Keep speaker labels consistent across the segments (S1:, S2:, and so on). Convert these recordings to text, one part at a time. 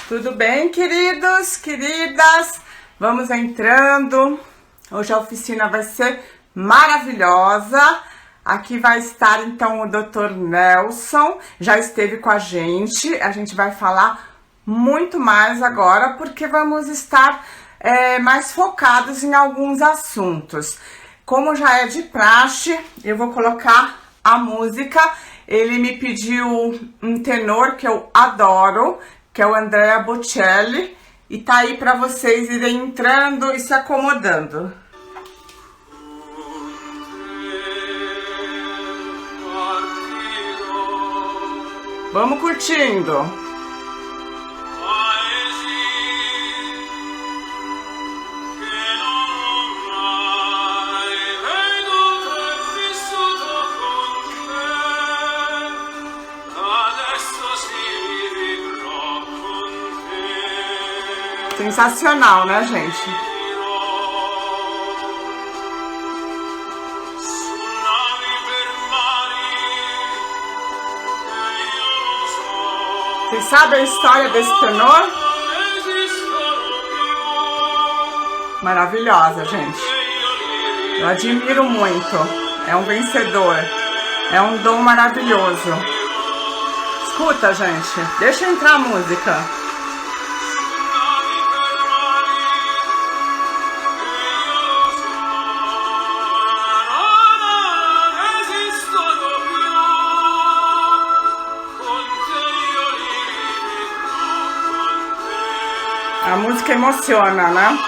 S1: Tudo bem, queridos, queridas? Vamos entrando. Hoje a oficina vai ser maravilhosa. Aqui vai estar, então, o Dr. Nelson. Já esteve com a gente. A gente vai falar muito mais agora, porque vamos estar mais focados em alguns assuntos. Como já é de praxe, eu vou colocar a música. Ele me pediu um tenor que eu adoro, que é o Andrea Bocelli, e tá aí para vocês irem entrando e se acomodando. Vamos curtindo. Sensacional, né, gente? Vocês sabem a história desse tenor? Maravilhosa, gente. Eu admiro muito. É um vencedor. É um dom maravilhoso. Escuta, gente. Deixa entrar a música. A música emociona, né?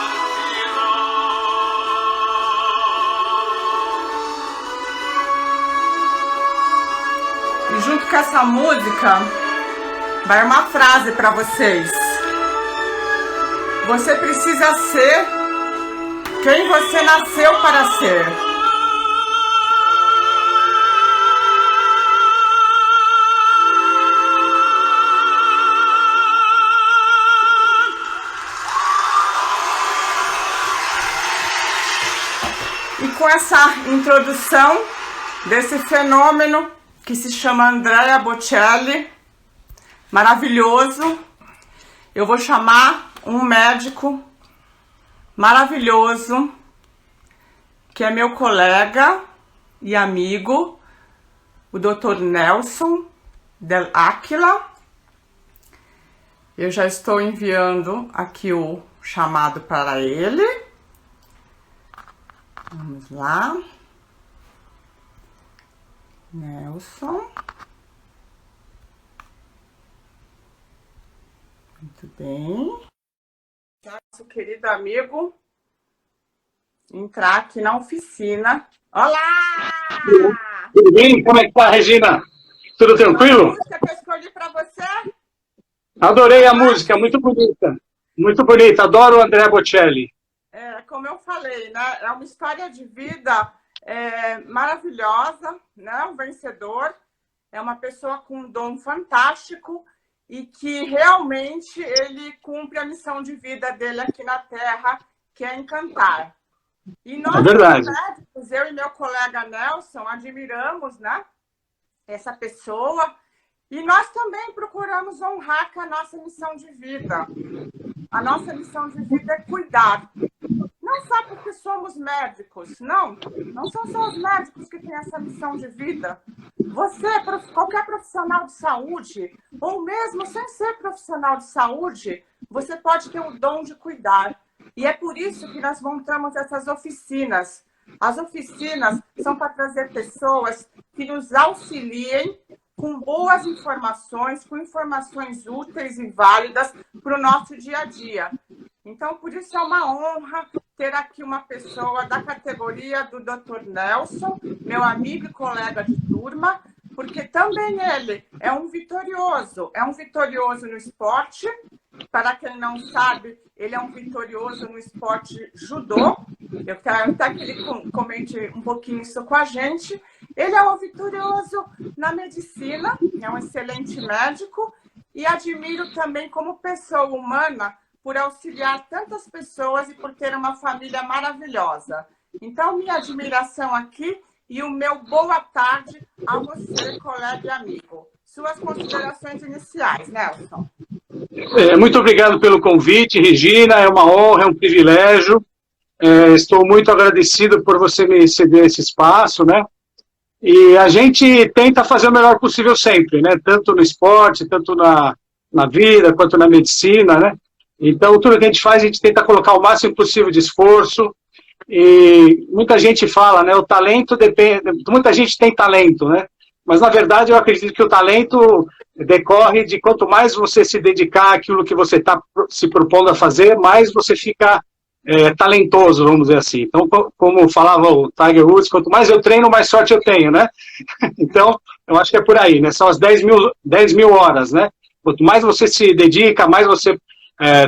S1: E junto com essa música, vai uma frase para vocês. Você precisa ser quem você nasceu para ser. Com essa introdução desse fenômeno que se chama Andrea Bocelli, maravilhoso, eu vou chamar um médico maravilhoso, que é meu colega e amigo, o Dr. Nelson Del Aquila. Eu já estou enviando aqui o chamado para ele. Vamos lá. Nelson. Muito bem. Nosso querido amigo entrar aqui na oficina. Olá!
S2: Tudo bem? Como é que tá, Regina? Tudo tranquilo?
S1: A música que eu escolhi para você?
S2: Adorei a música, muito bonita. Muito bonita, adoro o Andrea Bocelli.
S1: Como eu falei, né? É uma história de vida maravilhosa, né? Um vencedor, é uma pessoa com um dom fantástico e que realmente ele cumpre a missão de vida dele aqui na Terra, que é encantar. E nós, médicos, eu e meu colega Nelson, admiramos, né? Essa pessoa e nós também procuramos honrar com a nossa missão de vida. A nossa missão de vida é cuidar. Não só porque somos médicos, não são só os médicos que têm essa missão de vida. Você, qualquer profissional de saúde, ou mesmo sem ser profissional de saúde, você pode ter o dom de cuidar. E é por isso que nós montamos essas oficinas. As oficinas são para trazer pessoas que nos auxiliem com boas informações, com informações úteis e válidas para o nosso dia a dia. Então, por isso é uma honra ter aqui uma pessoa da categoria do Dr. Nelson, meu amigo e colega de turma, porque também ele é um vitorioso no esporte. Para quem não sabe, ele é um vitorioso no esporte judô. Eu quero até que ele comente um pouquinho isso com a gente. Ele é um vitorioso na medicina, é um excelente médico e admiro também como pessoa humana por auxiliar tantas pessoas e por ter uma família maravilhosa. Então, minha admiração aqui e o meu boa tarde a você, colega e amigo. Suas considerações iniciais, Nelson.
S2: Muito obrigado pelo convite, Regina, é uma honra, é um privilégio. Estou muito agradecido por você me ceder esse espaço, né? E a gente tenta fazer o melhor possível sempre, né? Tanto no esporte, tanto na vida, quanto na medicina, né? Então, tudo que a gente faz, a gente tenta colocar o máximo possível de esforço. E muita gente fala, né? O talento depende... Muita gente tem talento, né? Mas, na verdade, eu acredito que o talento decorre de quanto mais você se dedicar àquilo que você está se propondo a fazer, mais você fica talentoso, vamos dizer assim. Então, como falava o Tiger Woods, quanto mais eu treino, mais sorte eu tenho, né? Então, eu acho que é por aí, né? São as 10 mil horas, né? Quanto mais você se dedica, mais você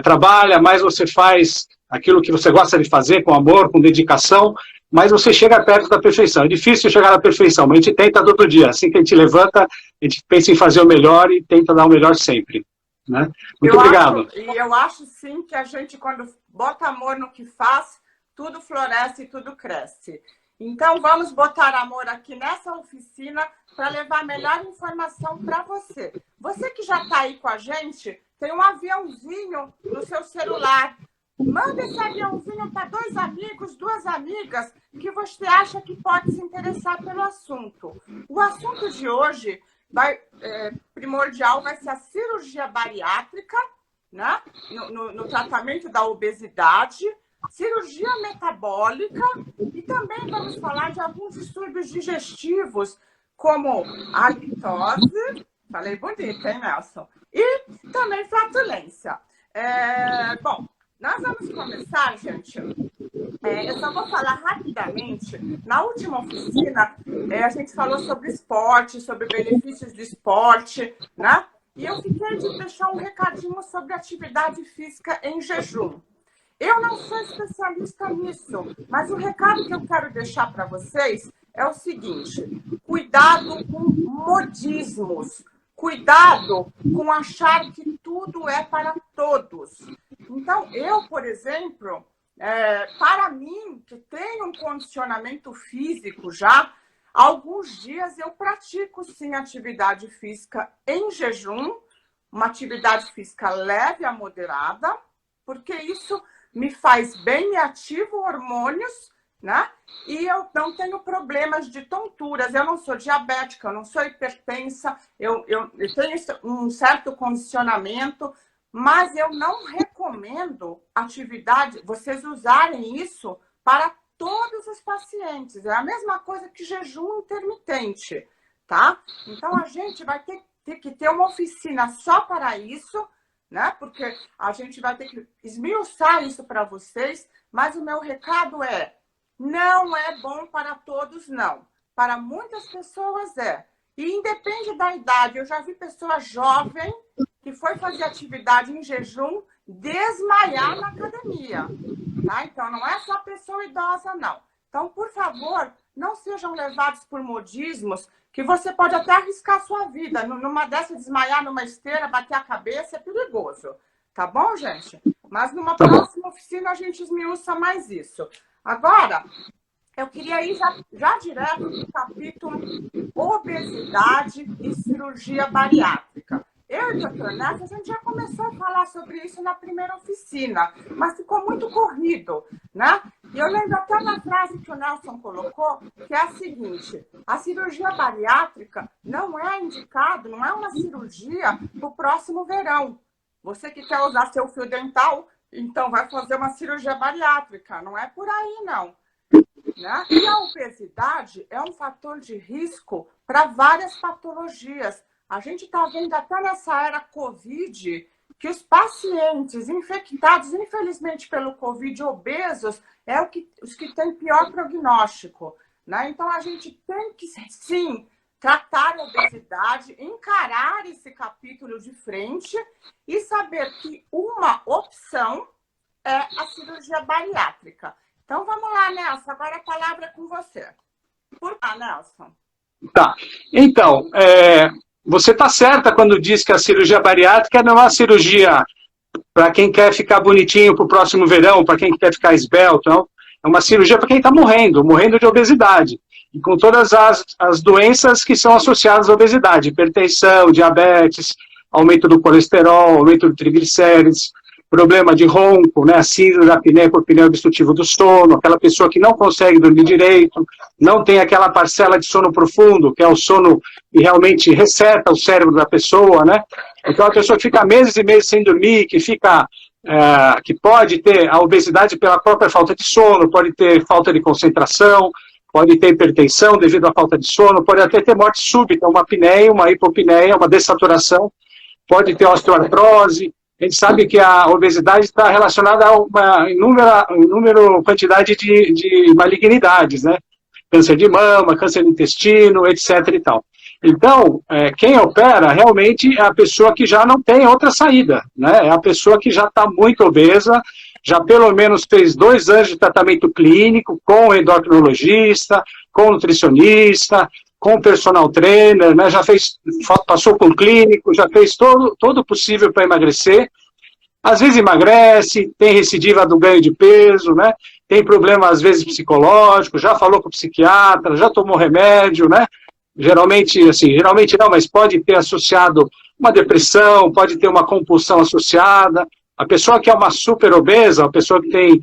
S2: trabalha, mais você faz aquilo que você gosta de fazer com amor, com dedicação, mais você chega perto da perfeição. É difícil chegar na perfeição, mas a gente tenta todo dia. Assim que a gente levanta, a gente pensa em fazer o melhor e tenta dar o melhor sempre. Né? Muito obrigado.
S1: Eu acho, sim, que a gente, quando bota amor no que faz, tudo floresce e tudo cresce. Então, vamos botar amor aqui nessa oficina para levar a melhor informação para você. Você que já está aí com a gente, tem um aviãozinho no seu celular. Manda esse aviãozinho para 2 amigos, 2 amigas, que você acha que pode se interessar pelo assunto. O assunto de hoje primordial vai ser a cirurgia bariátrica, né? No tratamento da obesidade, cirurgia metabólica e também vamos falar de alguns distúrbios digestivos, como a halitose, falei bonito, hein, Nelson? E também flatulência. Bom, nós vamos começar, gente. Eu só vou falar rapidamente. Na última oficina, a gente falou sobre esporte, sobre benefícios do esporte, né? E eu fiquei de deixar um recadinho sobre atividade física em jejum. Eu não sou especialista nisso, mas o recado que eu quero deixar para vocês é o seguinte: cuidado com modismos, cuidado com achar que tudo é para todos. Então, eu, por exemplo, para mim, que tenho um condicionamento físico já, há alguns dias eu pratico, sim, atividade física em jejum, uma atividade física leve a moderada, porque isso me faz bem e ativo hormônios, né? E eu não tenho problemas de tonturas, eu não sou diabética, eu não sou hipertensa, eu tenho um certo condicionamento, mas eu não recomendo vocês usarem isso para todos os pacientes. É a mesma coisa que jejum intermitente, tá? Então, a gente vai ter que ter uma oficina só para isso, né? Porque a gente vai ter que esmiuçar isso para vocês, mas o meu recado não é bom para todos, não. Para muitas pessoas E independe da idade. Eu já vi pessoa jovem que foi fazer atividade em jejum desmaiar na academia. Tá? Então, não é só pessoa idosa, não. Então, por favor, não sejam levados por modismos que você pode até arriscar a sua vida. Numa dessa, desmaiar numa esteira, bater a cabeça, é perigoso. Tá bom, gente? Mas numa próxima oficina a gente esmiuça mais isso. Agora, eu queria ir já direto no capítulo obesidade e cirurgia bariátrica. Eu e o Dr. Neto, a gente já começou a falar sobre isso na primeira oficina, mas ficou muito corrido, né? E eu lembro até na frase que o Nelson colocou, que é a seguinte: a cirurgia bariátrica não é indicado, não é uma cirurgia para o próximo verão. Você que quer usar seu fio dental, então vai fazer uma cirurgia bariátrica. Não é por aí, não. Né? E a obesidade é um fator de risco para várias patologias. A gente está vendo até nessa era Covid que os pacientes infectados, infelizmente, pelo Covid, obesos, os que têm pior prognóstico. Né? Então, a gente tem que, sim, tratar a obesidade, encarar esse capítulo de frente e saber que uma opção é a cirurgia bariátrica. Então, vamos lá, Nelson. Agora a palavra é com você. Por favor, Nelson.
S2: Tá. Então, você está certa quando diz que a cirurgia bariátrica não é uma cirurgia para quem quer ficar bonitinho para o próximo verão, para quem quer ficar esbelto, não. É uma cirurgia para quem está morrendo de obesidade. E com todas as doenças que são associadas à obesidade, hipertensão, diabetes, aumento do colesterol, aumento do triglicérides, problema de ronco, né, a síndrome da apneia por pneu obstrutivo do sono, aquela pessoa que não consegue dormir direito, não tem aquela parcela de sono profundo, que é o sono que realmente reseta o cérebro da pessoa, né? Então a pessoa que fica meses e meses sem dormir, que pode ter a obesidade pela própria falta de sono, pode ter falta de concentração, pode ter hipertensão devido à falta de sono, pode até ter morte súbita, uma apneia, uma hipopneia, uma dessaturação, pode ter osteoartrose. A gente sabe que a obesidade está relacionada a uma inúmera quantidade de malignidades, né? Câncer de mama, câncer de intestino, etc. e tal. Então, quem opera realmente é a pessoa que já não tem outra saída, né? É a pessoa que já está muito obesa, já pelo menos fez 2 anos de tratamento clínico com endocrinologista, com nutricionista, com personal trainer, né? Já passou por clínico, já fez todo o possível para emagrecer. Às vezes emagrece, tem recidiva do ganho de peso, né? Tem problema às vezes psicológico, já falou com o psiquiatra, já tomou remédio, né? Geralmente não, mas pode ter associado uma depressão, pode ter uma compulsão associada. A pessoa que é uma super obesa, a pessoa que tem...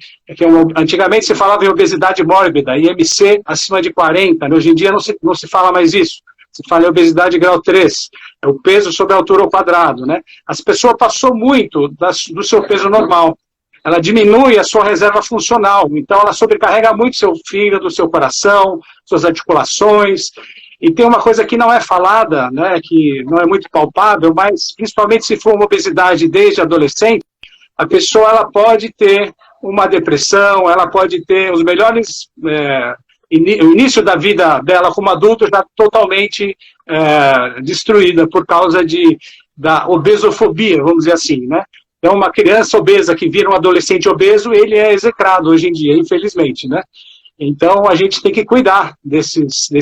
S2: antigamente se falava em obesidade mórbida, IMC acima de 40, né? Hoje em dia não se fala mais isso. Se fala em obesidade grau 3, é o peso sobre a altura ao quadrado, né? As pessoas passou muito do seu peso normal. Ela diminui a sua reserva funcional, então ela sobrecarrega muito seu fígado, seu coração, suas articulações. E tem uma coisa que não é falada, né, que não é muito palpável, mas principalmente se for uma obesidade desde adolescente, a pessoa ela pode ter uma depressão, ela pode ter os melhores... o início da vida dela como adulto já totalmente destruída por causa da obesofobia, vamos dizer assim, né? Então, uma criança obesa que vira um adolescente obeso, ele é execrado hoje em dia, infelizmente, né? Então, a gente tem que cuidar desses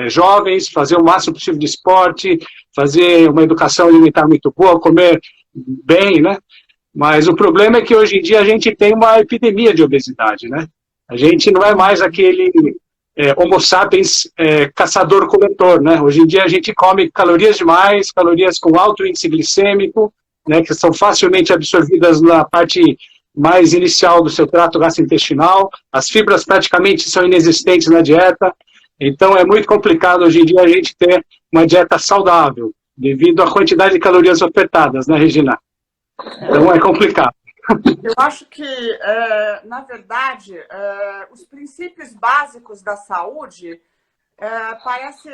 S2: jovens, fazer o máximo possível de esporte, fazer uma educação alimentar muito boa, comer bem, né? Mas o problema é que hoje em dia a gente tem uma epidemia de obesidade, né? A gente não é mais aquele homo sapiens caçador-coletor, né? Hoje em dia a gente come calorias demais, calorias com alto índice glicêmico, né, que são facilmente absorvidas na parte mais inicial do seu trato gastrointestinal, as fibras praticamente são inexistentes na dieta, então é muito complicado hoje em dia a gente ter uma dieta saudável, devido à quantidade de calorias ofertadas, né, Regina? Então é complicado.
S1: Eu acho que, na verdade, os princípios básicos da saúde parece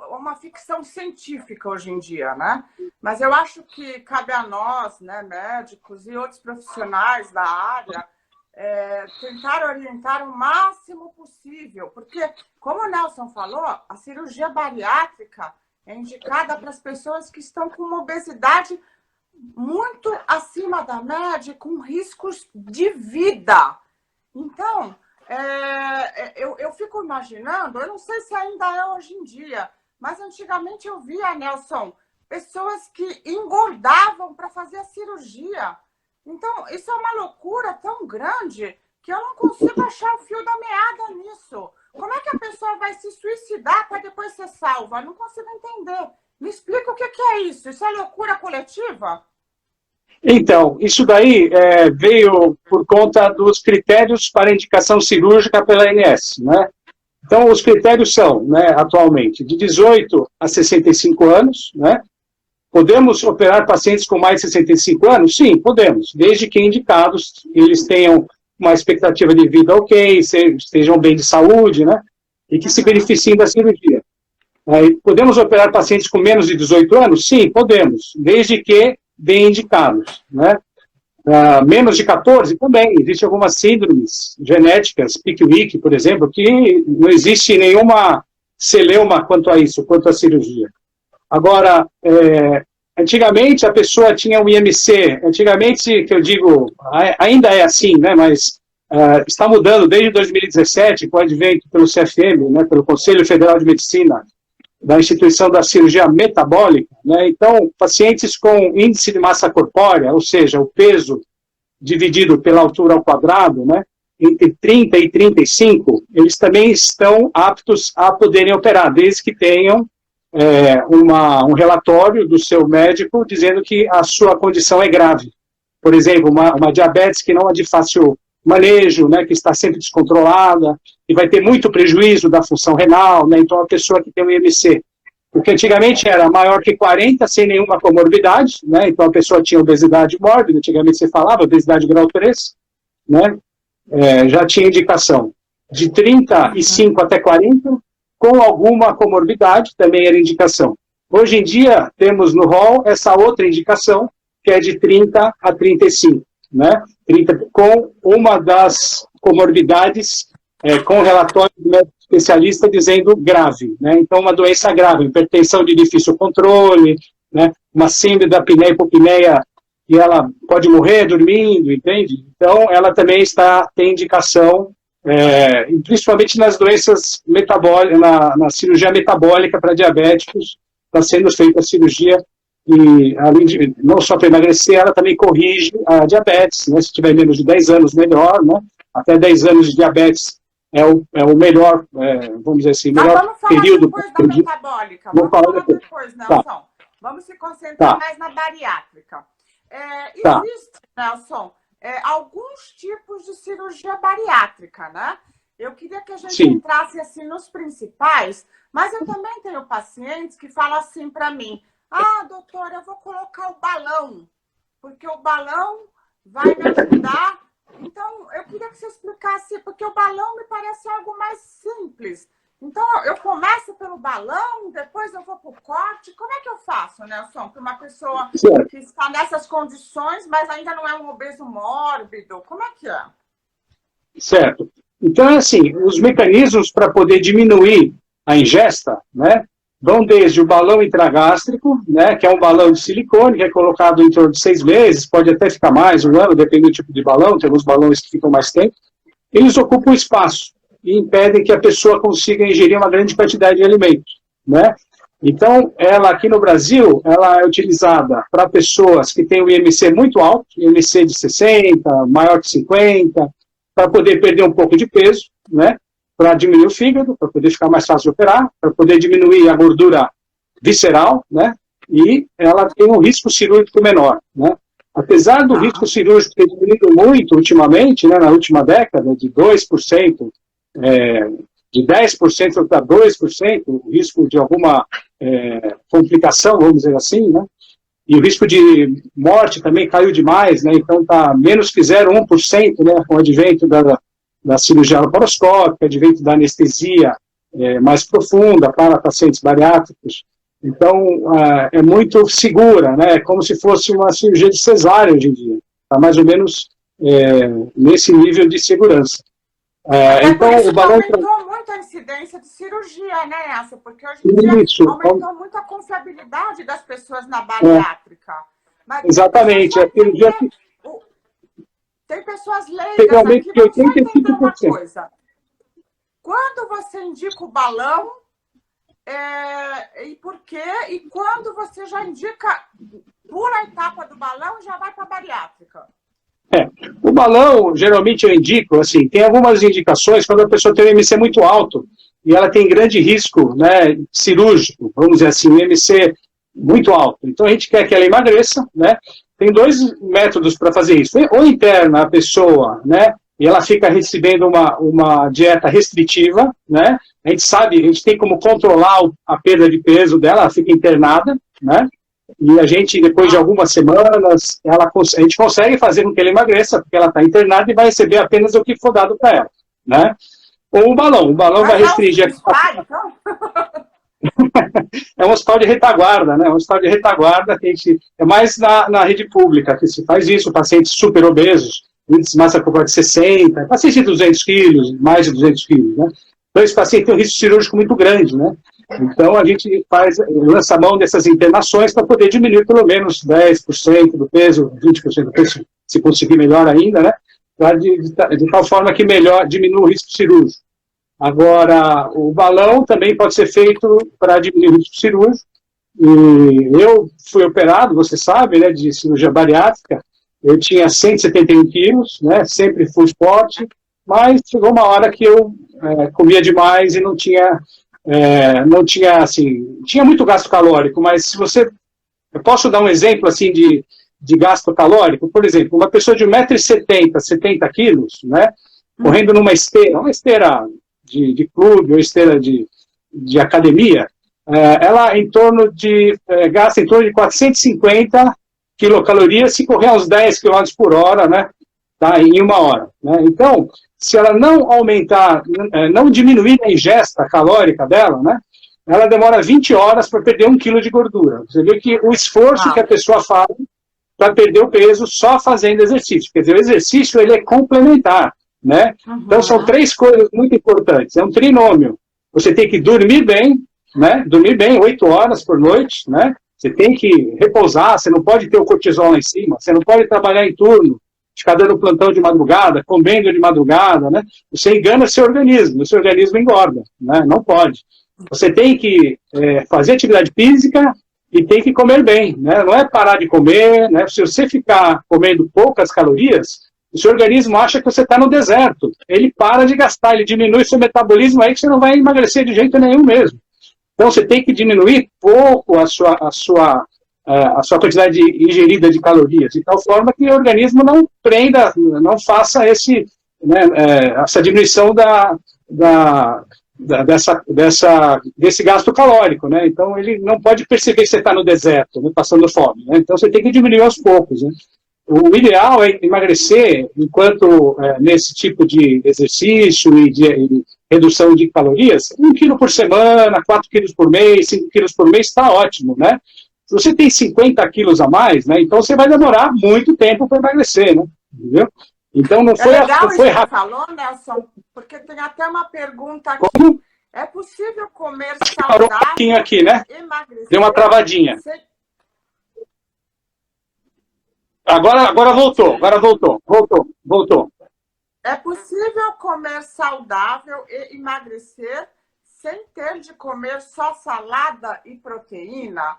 S1: uma ficção científica hoje em dia, né? Mas eu acho que cabe a nós, né, médicos e outros profissionais da área, tentar orientar o máximo possível, porque, como o Nelson falou, a cirurgia bariátrica é indicada para as pessoas que estão com uma obesidade muito acima da média, com riscos de vida. Então, eu fico imaginando, eu não sei se ainda é hoje em dia, mas antigamente eu via, Nelson, pessoas que engordavam para fazer a cirurgia. Então, isso é uma loucura tão grande que eu não consigo achar o fio da meada nisso. Como é que a pessoa vai se suicidar para depois ser salva? Eu não consigo entender. Me explica o que é isso? Isso é loucura coletiva?
S2: Então, isso daí veio por conta dos critérios para indicação cirúrgica pela ANS, né? Então, os critérios são, né, atualmente, de 18 a 65 anos, né? Podemos operar pacientes com mais de 65 anos? Sim, podemos, desde que indicados, eles tenham uma expectativa de vida ok, estejam bem de saúde, né? E que se beneficiem da cirurgia. Podemos operar pacientes com menos de 18 anos? Sim, podemos, desde que bem indicados, né? Menos de 14 também, existem algumas síndromes genéticas, Pickwick, por exemplo, que não existe nenhuma celeuma quanto a isso, quanto à cirurgia. Agora, antigamente a pessoa tinha um IMC, antigamente, que eu digo, ainda é assim, né? Mas está mudando desde 2017, com o advento pelo CFM, né, pelo Conselho Federal de Medicina, da instituição da cirurgia metabólica, né? Então, pacientes com índice de massa corpórea, ou seja, o peso dividido pela altura ao quadrado, né, entre 30 e 35, eles também estão aptos a poderem operar, desde que tenham um relatório do seu médico dizendo que a sua condição é grave. Por exemplo, uma diabetes que não é de fácil manejo, né, que está sempre descontrolada, e vai ter muito prejuízo da função renal, né, então a pessoa que tem um IMC, porque antigamente era maior que 40, sem nenhuma comorbidade, né, então a pessoa tinha obesidade mórbida, antigamente você falava obesidade grau 3, né, já tinha indicação de 35 até 40, com alguma comorbidade, também era indicação. Hoje em dia, temos no rol essa outra indicação, que é de 30 a 35, né? 30, com uma das comorbidades, com relatório do médico especialista dizendo grave, né? Então, uma doença grave, hipertensão de difícil controle, né? Uma síndrome da apneia e hipopneia, e ela pode morrer dormindo, entende? Então, ela também tem indicação, principalmente nas doenças metabólicas, na cirurgia metabólica para diabéticos, está sendo feita a cirurgia, e além de não só para emagrecer, ela também corrige a diabetes, né? Se tiver menos de 10 anos, melhor, né? Até 10 anos de diabetes é o melhor, vamos dizer assim, melhor período.
S1: Vamos falar depois da metabólica, vamos falar depois, Nelson. Tá. Vamos se concentrar mais na bariátrica. Existe, Nelson, alguns tipos de cirurgia bariátrica, né? Eu queria que a gente entrasse assim nos principais, mas eu também tenho pacientes que falam assim para mim: ah, doutora, eu vou colocar o balão, porque o balão vai me ajudar. Então, eu queria que você explicasse, porque o balão me parece algo mais simples. Então, eu começo pelo balão, depois eu vou para o corte. Como é que eu faço, Nelson, para uma pessoa que está nessas condições, mas ainda não é um obeso mórbido? Como é que é?
S2: Certo. Então, é assim, os mecanismos para poder diminuir a ingesta, né, vão desde o balão intragástrico, né, que é um balão de silicone, que é colocado em torno de 6 meses, pode até ficar mais, um ano, dependendo do tipo de balão, tem alguns balões que ficam mais tempo. Eles ocupam espaço e impedem que a pessoa consiga ingerir uma grande quantidade de alimentos, né? Então, ela aqui no Brasil, ela é utilizada para pessoas que têm o IMC muito alto, IMC de 60, maior que 50, para poder perder um pouco de peso, né? Para diminuir o fígado, para poder ficar mais fácil de operar, para poder diminuir a gordura visceral, né? E ela tem um risco cirúrgico menor, né? Apesar do risco cirúrgico ter diminuído muito ultimamente, né, na última década, de 2%, de 10% para 2%, o risco de alguma complicação, vamos dizer assim, né? E o risco de morte também caiu demais, né? Então está menos que 0,1%, né, com o advento da cirurgia laparoscópica, advento da anestesia mais profunda para pacientes bariátricos. Então, é muito segura, né? É como se fosse uma cirurgia de cesárea hoje em dia. Está mais ou menos nesse nível de segurança.
S1: Então, o balão aumentou muito a incidência de cirurgia, né, Elsa? Porque hoje em dia aumentou muito a confiabilidade das pessoas na bariátrica. Mas
S2: exatamente. A cirurgia
S1: tem pessoas leigas aqui que não só entender uma coisa. Quando você indica o balão, e por quê? E quando você já indica, pula a etapa do balão e já vai para a bariátrica?
S2: O balão, geralmente eu indico, assim, tem algumas indicações quando a pessoa tem um IMC muito alto e ela tem grande risco, né, cirúrgico, vamos dizer assim, um IMC muito alto. Então a gente quer que ela emagreça, né? Tem 2 métodos para fazer isso. Ou interna a pessoa, né, e ela fica recebendo uma dieta restritiva, né? A gente sabe, a gente tem como controlar a perda de peso dela, ela fica internada, né? E a gente, depois de algumas semanas, a gente consegue fazer com que ela emagreça, porque ela está internada e vai receber apenas o que for dado para ela, né? Ou o balão vai restringir é um hospital de retaguarda, né? Um hospital de retaguarda que a gente, é mais na rede pública que se faz isso, pacientes super obesos, índice de massa corporal de 60, pacientes de 200 quilos, mais de 200 quilos, né? Então esse paciente tem um risco cirúrgico muito grande, né? Então, a gente lança a mão dessas internações para poder diminuir pelo menos 10% do peso, 20% do peso, se conseguir melhor ainda, né? De tal forma que diminua o risco cirúrgico. Agora, o balão também pode ser feito para diminuir o risco cirúrgico. E eu fui operado, você sabe, né, de cirurgia bariátrica. Eu tinha 171 quilos, né? Sempre fui forte, mas chegou uma hora que eu comia demais e não tinha não tinha, assim, tinha muito gasto calórico, mas se você, eu posso dar um exemplo, assim, de gasto calórico? Por exemplo, uma pessoa de 1,70 m, 70 quilos, né, correndo numa esteira, uma esteira de clube ou esteira de academia, ela gasta em torno de 450 quilocalorias se correr uns 10 km por hora, né, tá, em 1 hora. Né? Então, se ela não aumentar, não diminuir a ingesta calórica dela, né, ela demora 20 horas para perder 1 quilo de gordura. Você vê que o esforço que a pessoa faz para perder o peso só fazendo exercício. Quer dizer, o exercício ele é complementar. Né? Então, são 3 coisas muito importantes. É um trinômio. Você tem que dormir bem, né? Dormir bem 8 horas por noite, né? Você tem que repousar, você não pode ter o cortisol lá em cima, você não pode trabalhar em turno, ficar dando plantão de madrugada, comendo de madrugada, né? Você engana seu organismo engorda, né? Não pode. Você tem que fazer atividade física e tem que comer bem, né? Não é parar de comer, né? Se você ficar comendo poucas calorias, o seu organismo acha que você está no deserto. Ele para de gastar, ele diminui seu metabolismo, aí que você não vai emagrecer de jeito nenhum mesmo. Então, você tem que diminuir pouco a sua quantidade ingerida de calorias, de tal forma que o organismo não prenda, não faça essa diminuição desse gasto calórico. Né? Então, ele não pode perceber que você está no deserto, né, passando fome. Né? Então, você tem que diminuir aos poucos. Né? O ideal é emagrecer enquanto nesse tipo de exercício e de redução de calorias, 1 quilo por semana, 4 quilos por mês, 5 quilos por mês, está ótimo, né? Se você tem 50 quilos a mais, né, então você vai demorar muito tempo para emagrecer, né? Entendeu? Então não foi
S1: legal
S2: não foi
S1: isso que
S2: rápido.
S1: você falou, Nelson, porque tem até uma pergunta aqui.
S2: Como?
S1: É possível comer
S2: Parou um
S1: saudável
S2: pouquinho aqui, né?
S1: emagrecer?
S2: Deu uma travadinha. Agora voltou.
S1: É possível comer saudável e emagrecer sem ter de comer só salada e proteína?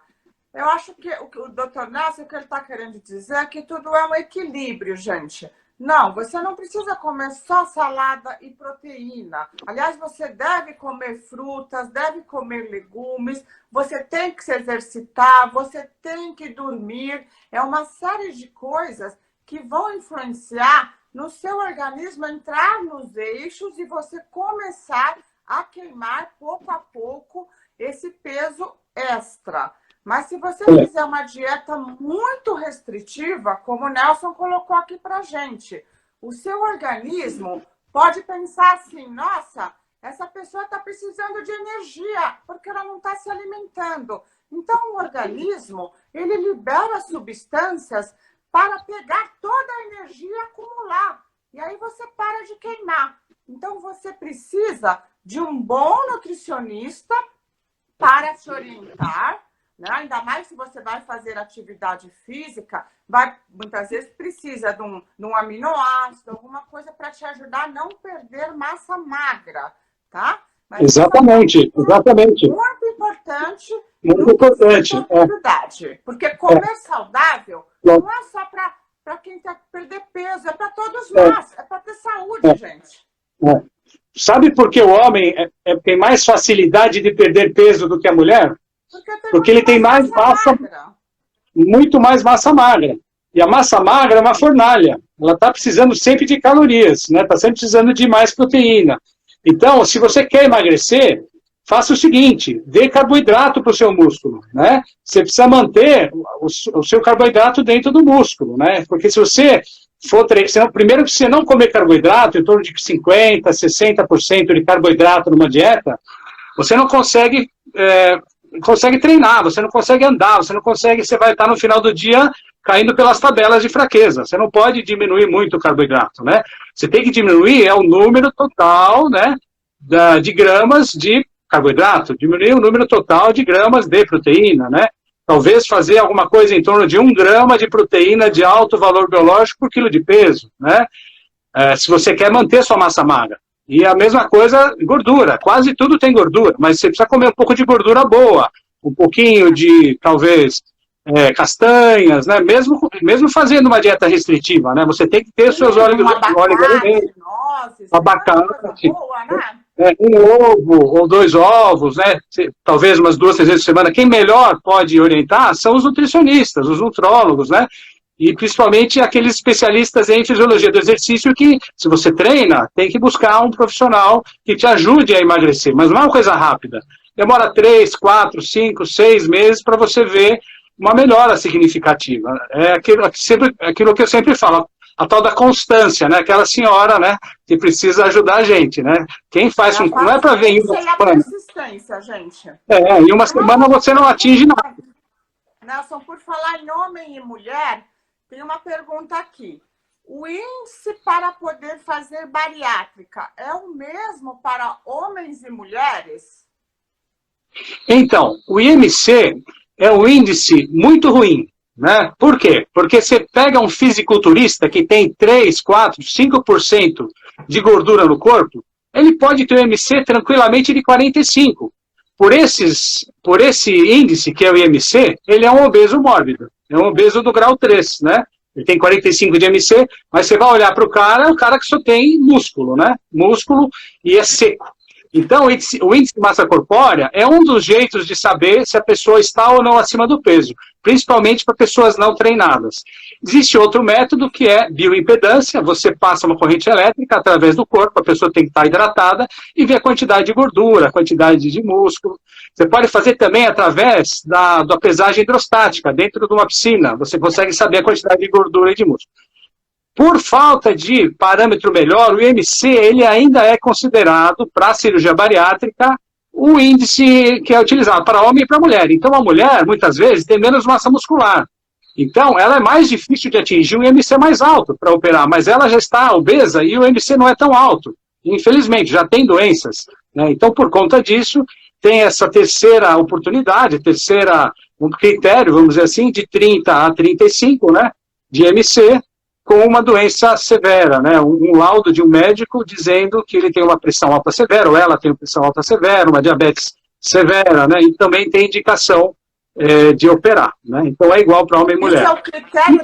S1: Eu acho que o doutor Nelson, o que ele está querendo dizer é que tudo é um equilíbrio, gente. Não, você não precisa comer só salada e proteína. Aliás, você deve comer frutas, deve comer legumes, você tem que se exercitar, você tem que dormir. É uma série de coisas que vão influenciar no seu organismo entrar nos eixos e você começar a queimar pouco a pouco esse peso extra. Mas se você fizer uma dieta muito restritiva, como o Nelson colocou aqui pra gente, o seu organismo pode pensar assim, nossa, essa pessoa está precisando de energia, porque ela não está se alimentando. Então, o organismo, ele libera substâncias para pegar toda a energia e acumular. E aí você para de queimar. Então, você precisa de um bom nutricionista para te orientar, né? Ainda mais se você vai fazer atividade física, muitas vezes precisa de um aminoácido, alguma coisa para te ajudar a não perder massa magra, tá? Mas
S2: exatamente.
S1: Muito importante.
S2: Muito importante.
S1: Porque comer saudável não é só para quem quer perder peso, é para todos nós, é para ter saúde, gente.
S2: Sabe por que o homem tem mais facilidade de perder peso do que a mulher? Porque ele tem mais massa, muito mais massa magra. E a massa magra é uma fornalha. Ela está precisando sempre de calorias, né? Está sempre precisando de mais proteína. Então, se você quer emagrecer, faça o seguinte, dê carboidrato para o seu músculo, né? Você precisa manter o seu carboidrato dentro do músculo, né? Porque se você primeiro que você não comer carboidrato, em torno de 50%, 60% de carboidrato numa dieta, você não consegue treinar, você não consegue andar, você vai estar no final do dia caindo pelas tabelas de fraqueza. Você não pode diminuir muito o carboidrato, né? Você tem que diminuir o número total, né, de gramas de carboidrato, diminuir o número total de gramas de proteína, né? Talvez fazer alguma coisa em torno de 1 grama de proteína de alto valor biológico por quilo de peso, né? Se você quer manter sua massa magra. E a mesma coisa, gordura. Quase tudo tem gordura, mas você precisa comer um pouco de gordura boa, um pouquinho de, talvez, castanhas, né? Mesmo fazendo uma dieta restritiva, né? Você tem que ter seus óleos vermelhos,
S1: Nozes,
S2: abacate.
S1: boa, né?
S2: Um ovo ou 2 ovos, né? Talvez umas 2, 3 vezes por semana. Quem melhor pode orientar são os nutricionistas, os nutrólogos, né? E principalmente aqueles especialistas em fisiologia do exercício que, se você treina, tem que buscar um profissional que te ajude a emagrecer. Mas não é uma coisa rápida. Demora 3, 4, 5, 6 meses para você ver uma melhora significativa. É aquilo que eu sempre falo, a tal da constância, né? Aquela senhora, né, que precisa ajudar a gente, né? Quem faz não é para ver em uma semana.
S1: Persistência, gente.
S2: Em uma semana você não atinge nada.
S1: Nelson, por falar em homem e mulher, tem uma pergunta aqui. O índice para poder fazer bariátrica é o mesmo para homens e mulheres?
S2: Então, o IMC é um índice muito ruim, né? Por quê? Porque você pega um fisiculturista que tem 3, 4, 5% de gordura no corpo, ele pode ter um IMC tranquilamente de 45. Por esse índice, que é o IMC, ele é um obeso mórbido. É um obeso do grau 3, né? Ele tem 45 de IMC, mas você vai olhar para o cara, é um cara que só tem músculo, né? Músculo e é seco. Então, o índice de massa corpórea é um dos jeitos de saber se a pessoa está ou não acima do peso, principalmente para pessoas não treinadas. Existe outro método que é bioimpedância, você passa uma corrente elétrica através do corpo, a pessoa tem que estar hidratada e ver a quantidade de gordura, a quantidade de músculo. Você pode fazer também através da pesagem hidrostática, dentro de uma piscina, você consegue saber a quantidade de gordura e de músculo. Por falta de parâmetro melhor, o IMC ele ainda é considerado, para a cirurgia bariátrica, o índice que é utilizado para homem e para mulher. Então, a mulher, muitas vezes, tem menos massa muscular. Então, ela é mais difícil de atingir um IMC mais alto para operar, mas ela já está obesa e o IMC não é tão alto. Infelizmente, já tem doenças, né? Então, por conta disso, tem essa terceira oportunidade, um critério, vamos dizer assim, de 30 a 35, né, de IMC, com uma doença severa, né? Um laudo de um médico dizendo que ele tem uma pressão alta severa, ou ela tem uma pressão alta severa, uma diabetes severa, né? E também tem indicação de operar, né? Então é igual para homem e mulher.
S1: Esse é o critério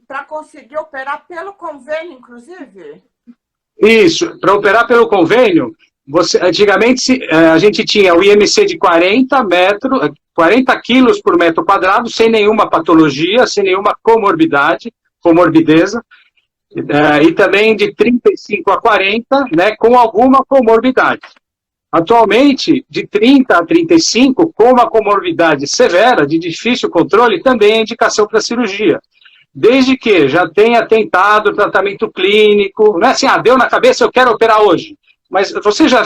S1: para conseguir operar pelo convênio, inclusive?
S2: Isso, para operar pelo convênio, antigamente a gente tinha o IMC de 40 quilos por metro quadrado, sem nenhuma patologia, sem nenhuma comorbideza, e também de 35 a 40, né, com alguma comorbidade. Atualmente, de 30 a 35, com uma comorbidade severa, de difícil controle, também é indicação para cirurgia. Desde que já tenha tentado tratamento clínico, não é assim, deu na cabeça, eu quero operar hoje. Mas você já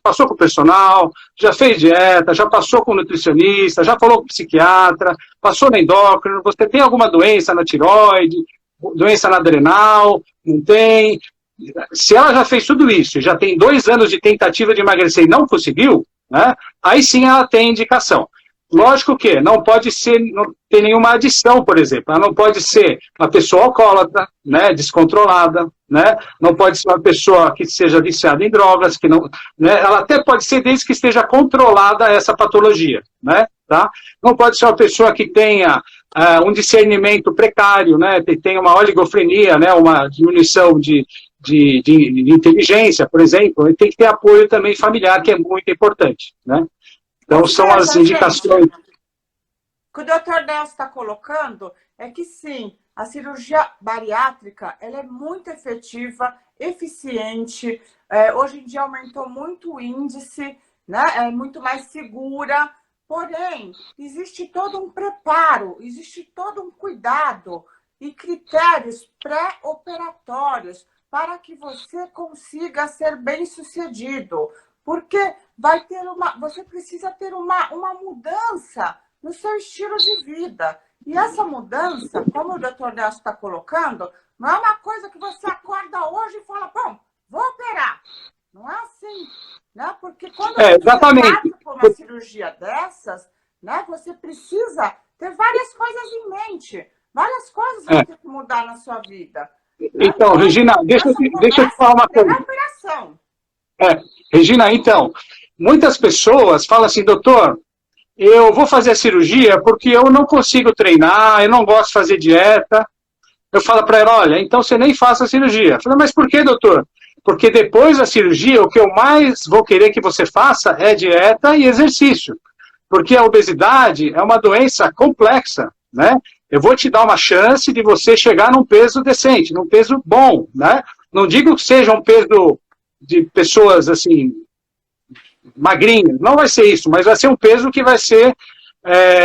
S2: passou com o personal, já fez dieta, já passou com o nutricionista, já falou com o psiquiatra, passou na endócrino, você tem alguma doença na tireoide, doença na adrenal, não tem? Se ela já fez tudo isso, já tem 2 anos de tentativa de emagrecer e não conseguiu, né, aí sim ela tem indicação. Lógico que não ter nenhuma adição, por exemplo. Ela não pode ser uma pessoa alcoólatra, né, descontrolada, né? Não pode ser uma pessoa que seja viciada em drogas, que não, né? Ela até pode ser desde que esteja controlada essa patologia, né? Tá? Não pode ser uma pessoa que tenha um discernimento precário, né? Tenha uma oligofrenia, né? Uma diminuição de inteligência, por exemplo. E tem que ter apoio também familiar, que é muito importante, né? Então, são as indicações.
S1: O que o Dr. Nelson está colocando é que, sim, a cirurgia bariátrica ela é muito efetiva, eficiente, hoje em dia aumentou muito o índice, né? É muito mais segura, porém, existe todo um preparo, existe todo um cuidado e critérios pré-operatórios para que você consiga ser bem-sucedido. Porque você precisa ter uma mudança no seu estilo de vida. E essa mudança, como o Dr. Nelson está colocando, não é uma coisa que você acorda hoje e fala, bom, vou operar. Não é assim, né? Porque quando você passa por uma cirurgia dessas, né, você precisa ter várias coisas em mente. Várias coisas vão ter que mudar na sua vida.
S2: Então, Regina, deixa eu te falar uma coisa.
S1: Operação.
S2: Regina, então, muitas pessoas falam assim, doutor, eu vou fazer a cirurgia porque eu não consigo treinar, eu não gosto de fazer dieta. Eu falo para ela, olha, então você nem faça a cirurgia. Eu falo, mas por que, doutor? porque depois da cirurgia, o que eu mais vou querer que você faça é dieta e exercício, porque a obesidade é uma doença complexa, né? Eu vou te dar uma chance de você chegar num peso decente, num peso bom, né? Não digo que seja um peso de pessoas, assim, magrinhas, não vai ser isso, mas vai ser um peso que vai ser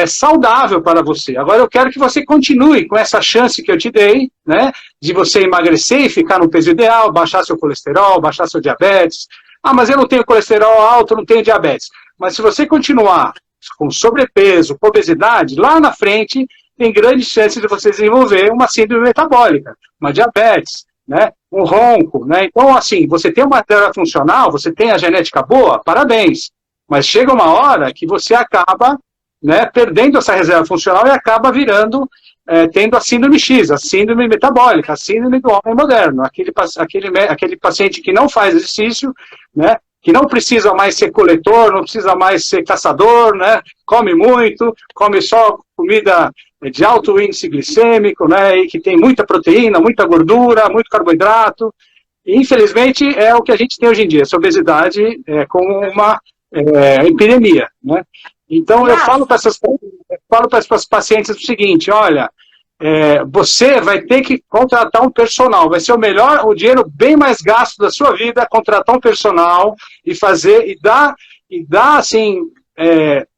S2: saudável para você. Agora eu quero que você continue com essa chance que eu te dei, né, de você emagrecer e ficar no peso ideal, baixar seu colesterol, baixar seu diabetes. Ah, mas eu não tenho colesterol alto, não tenho diabetes. Mas se você continuar com sobrepeso, com obesidade, lá na frente tem grandes chances de você desenvolver uma síndrome metabólica, uma diabetes, né, um ronco, né? Então, assim, você tem uma matéria funcional, você tem a genética boa, parabéns. Mas chega uma hora que você acaba, né, perdendo essa reserva funcional e acaba virando, tendo a síndrome X, a síndrome metabólica, a síndrome do homem moderno, aquele paciente que não faz exercício, né, que não precisa mais ser coletor, não precisa mais ser caçador, né, come muito, come só comida de alto índice glicêmico, né, e que tem muita proteína, muita gordura, muito carboidrato. E, infelizmente, é o que a gente tem hoje em dia, essa obesidade como uma epidemia, né. Então, eu falo para essas pacientes o seguinte, olha, você vai ter que contratar um personal, vai ser o dinheiro bem mais gasto da sua vida, contratar um personal e fazer, e dar assim,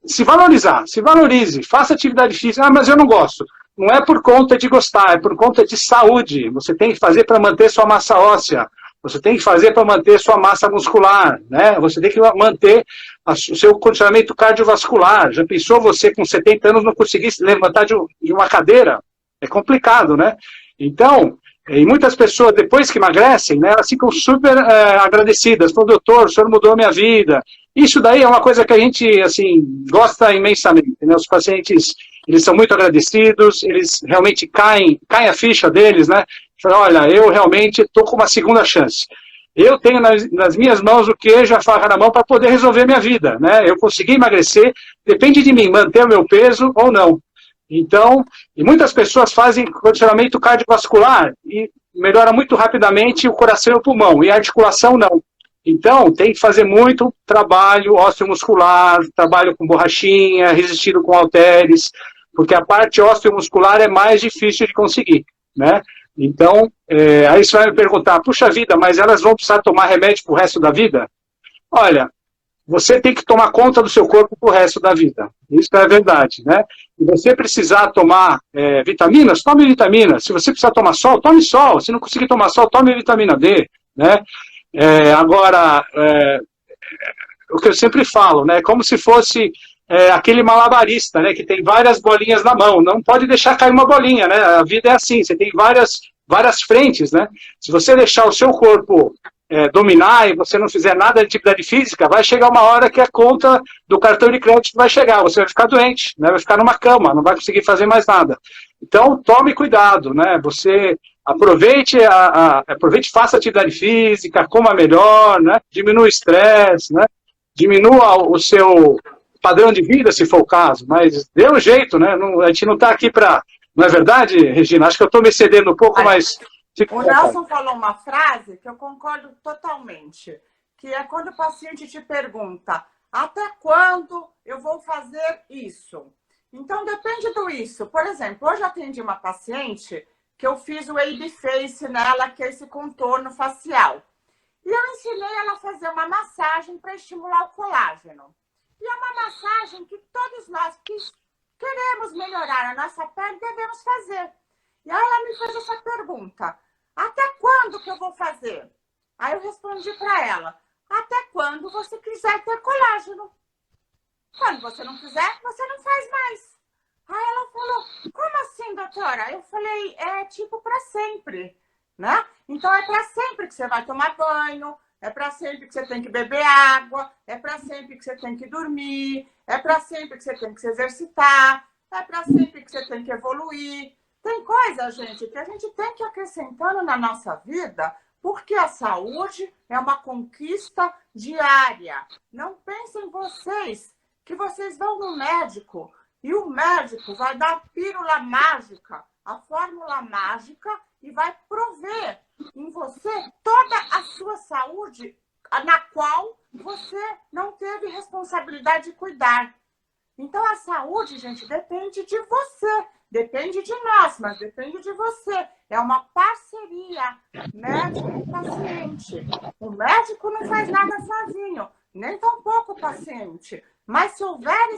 S2: se valorize, faça atividade física. Ah, mas eu não gosto. Não é por conta de gostar, é por conta de saúde. Você tem que fazer para manter sua massa óssea, você tem que fazer para manter sua massa muscular, né? Você tem que manter o seu condicionamento cardiovascular. Já pensou você com 70 anos não conseguir se levantar de uma cadeira? É complicado, né? Então, e muitas pessoas, depois que emagrecem, né, elas ficam super agradecidas. Falam, doutor, o senhor mudou a minha vida. Isso daí é uma coisa que a gente, assim, gosta imensamente, né? Os pacientes, eles são muito agradecidos, eles realmente caem a ficha deles, né? Falam, olha, eu realmente estou com uma segunda chance. Eu tenho nas minhas mãos o queijo, a faca na mão para poder resolver minha vida, né? Eu consegui emagrecer, depende de mim manter o meu peso ou não. Então, e muitas pessoas fazem condicionamento cardiovascular e melhora muito rapidamente o coração e o pulmão, e a articulação não. Então, tem que fazer muito trabalho osteomuscular, trabalho com borrachinha, resistido com halteres, porque a parte osteomuscular é mais difícil de conseguir, né? Então, aí você vai me perguntar, puxa vida, mas elas vão precisar tomar remédio pro resto da vida? Olha, você tem que tomar conta do seu corpo pro resto da vida. Isso é verdade, né? E você precisar tomar vitaminas, tome vitaminas. Se você precisar tomar sol, tome sol. Se não conseguir tomar sol, tome vitamina D, né? Agora, o que eu sempre falo, né? Como se fosse aquele malabarista, né? Que tem várias bolinhas na mão. Não pode deixar cair uma bolinha, né? A vida é assim, você tem várias frentes, né? Se você deixar o seu corpo dominar e você não fizer nada de atividade física, vai chegar uma hora que a conta do cartão de crédito vai chegar, você vai ficar doente, né? Vai ficar numa cama, não vai conseguir fazer mais nada. Então, tome cuidado, né? Você aproveite, faça atividade física, coma melhor, né? Diminua o estresse, né? Diminua o seu padrão de vida, se for o caso, mas dê um jeito, né? A gente não está aqui para... Não é verdade, Regina? Acho que eu estou me excedendo um pouco, mas...
S1: O Nelson falou uma frase que eu concordo totalmente, que é quando o paciente te pergunta, até quando eu vou fazer isso? Então, depende do isso. Por exemplo, hoje eu atendi uma paciente que eu fiz o AB Face nela, que é esse contorno facial. E eu ensinei ela a fazer uma massagem para estimular o colágeno. E é uma massagem que todos nós que queremos melhorar a nossa pele devemos fazer. E aí ela me fez essa pergunta. Até quando que eu vou fazer? Aí eu respondi para ela, até quando você quiser ter colágeno. Quando você não quiser, você não faz mais. Aí ela falou, como assim, doutora? Eu falei, tipo para sempre, né? Então é para sempre que você vai tomar banho, é para sempre que você tem que beber água, é para sempre que você tem que dormir, é para sempre que você tem que se exercitar, é para sempre que você tem que evoluir. Tem coisa, gente, que a gente tem que ir acrescentando na nossa vida, porque a saúde é uma conquista diária. Não pensem vocês que vocês vão no médico e o médico vai dar a pílula mágica, a fórmula mágica e vai prover em você toda a sua saúde na qual você não teve responsabilidade de cuidar. Então, a saúde, gente, depende de você, depende de nós, mas depende de você. É uma parceria médico-paciente. O médico não faz nada sozinho, nem tampouco o paciente. Mas se houver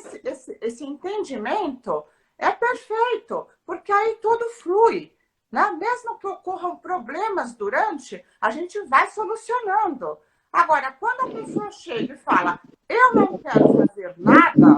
S1: esse entendimento, é perfeito, porque aí tudo flui. Né? Mesmo que ocorram problemas durante, a gente vai solucionando. Agora, quando a pessoa chega e fala, eu não quero fazer nada,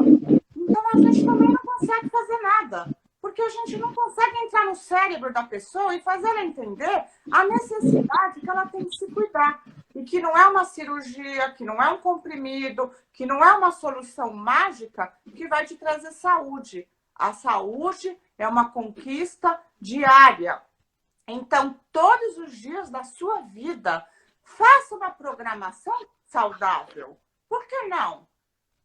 S1: então a gente também não consegue fazer nada. Porque a gente não consegue entrar no cérebro da pessoa e fazer ela entender a necessidade que ela tem de se cuidar. E que não é uma cirurgia, que não é um comprimido, que não é uma solução mágica que vai te trazer saúde. A saúde é uma conquista diária. Então, todos os dias da sua vida, faça uma programação saudável. Por que não?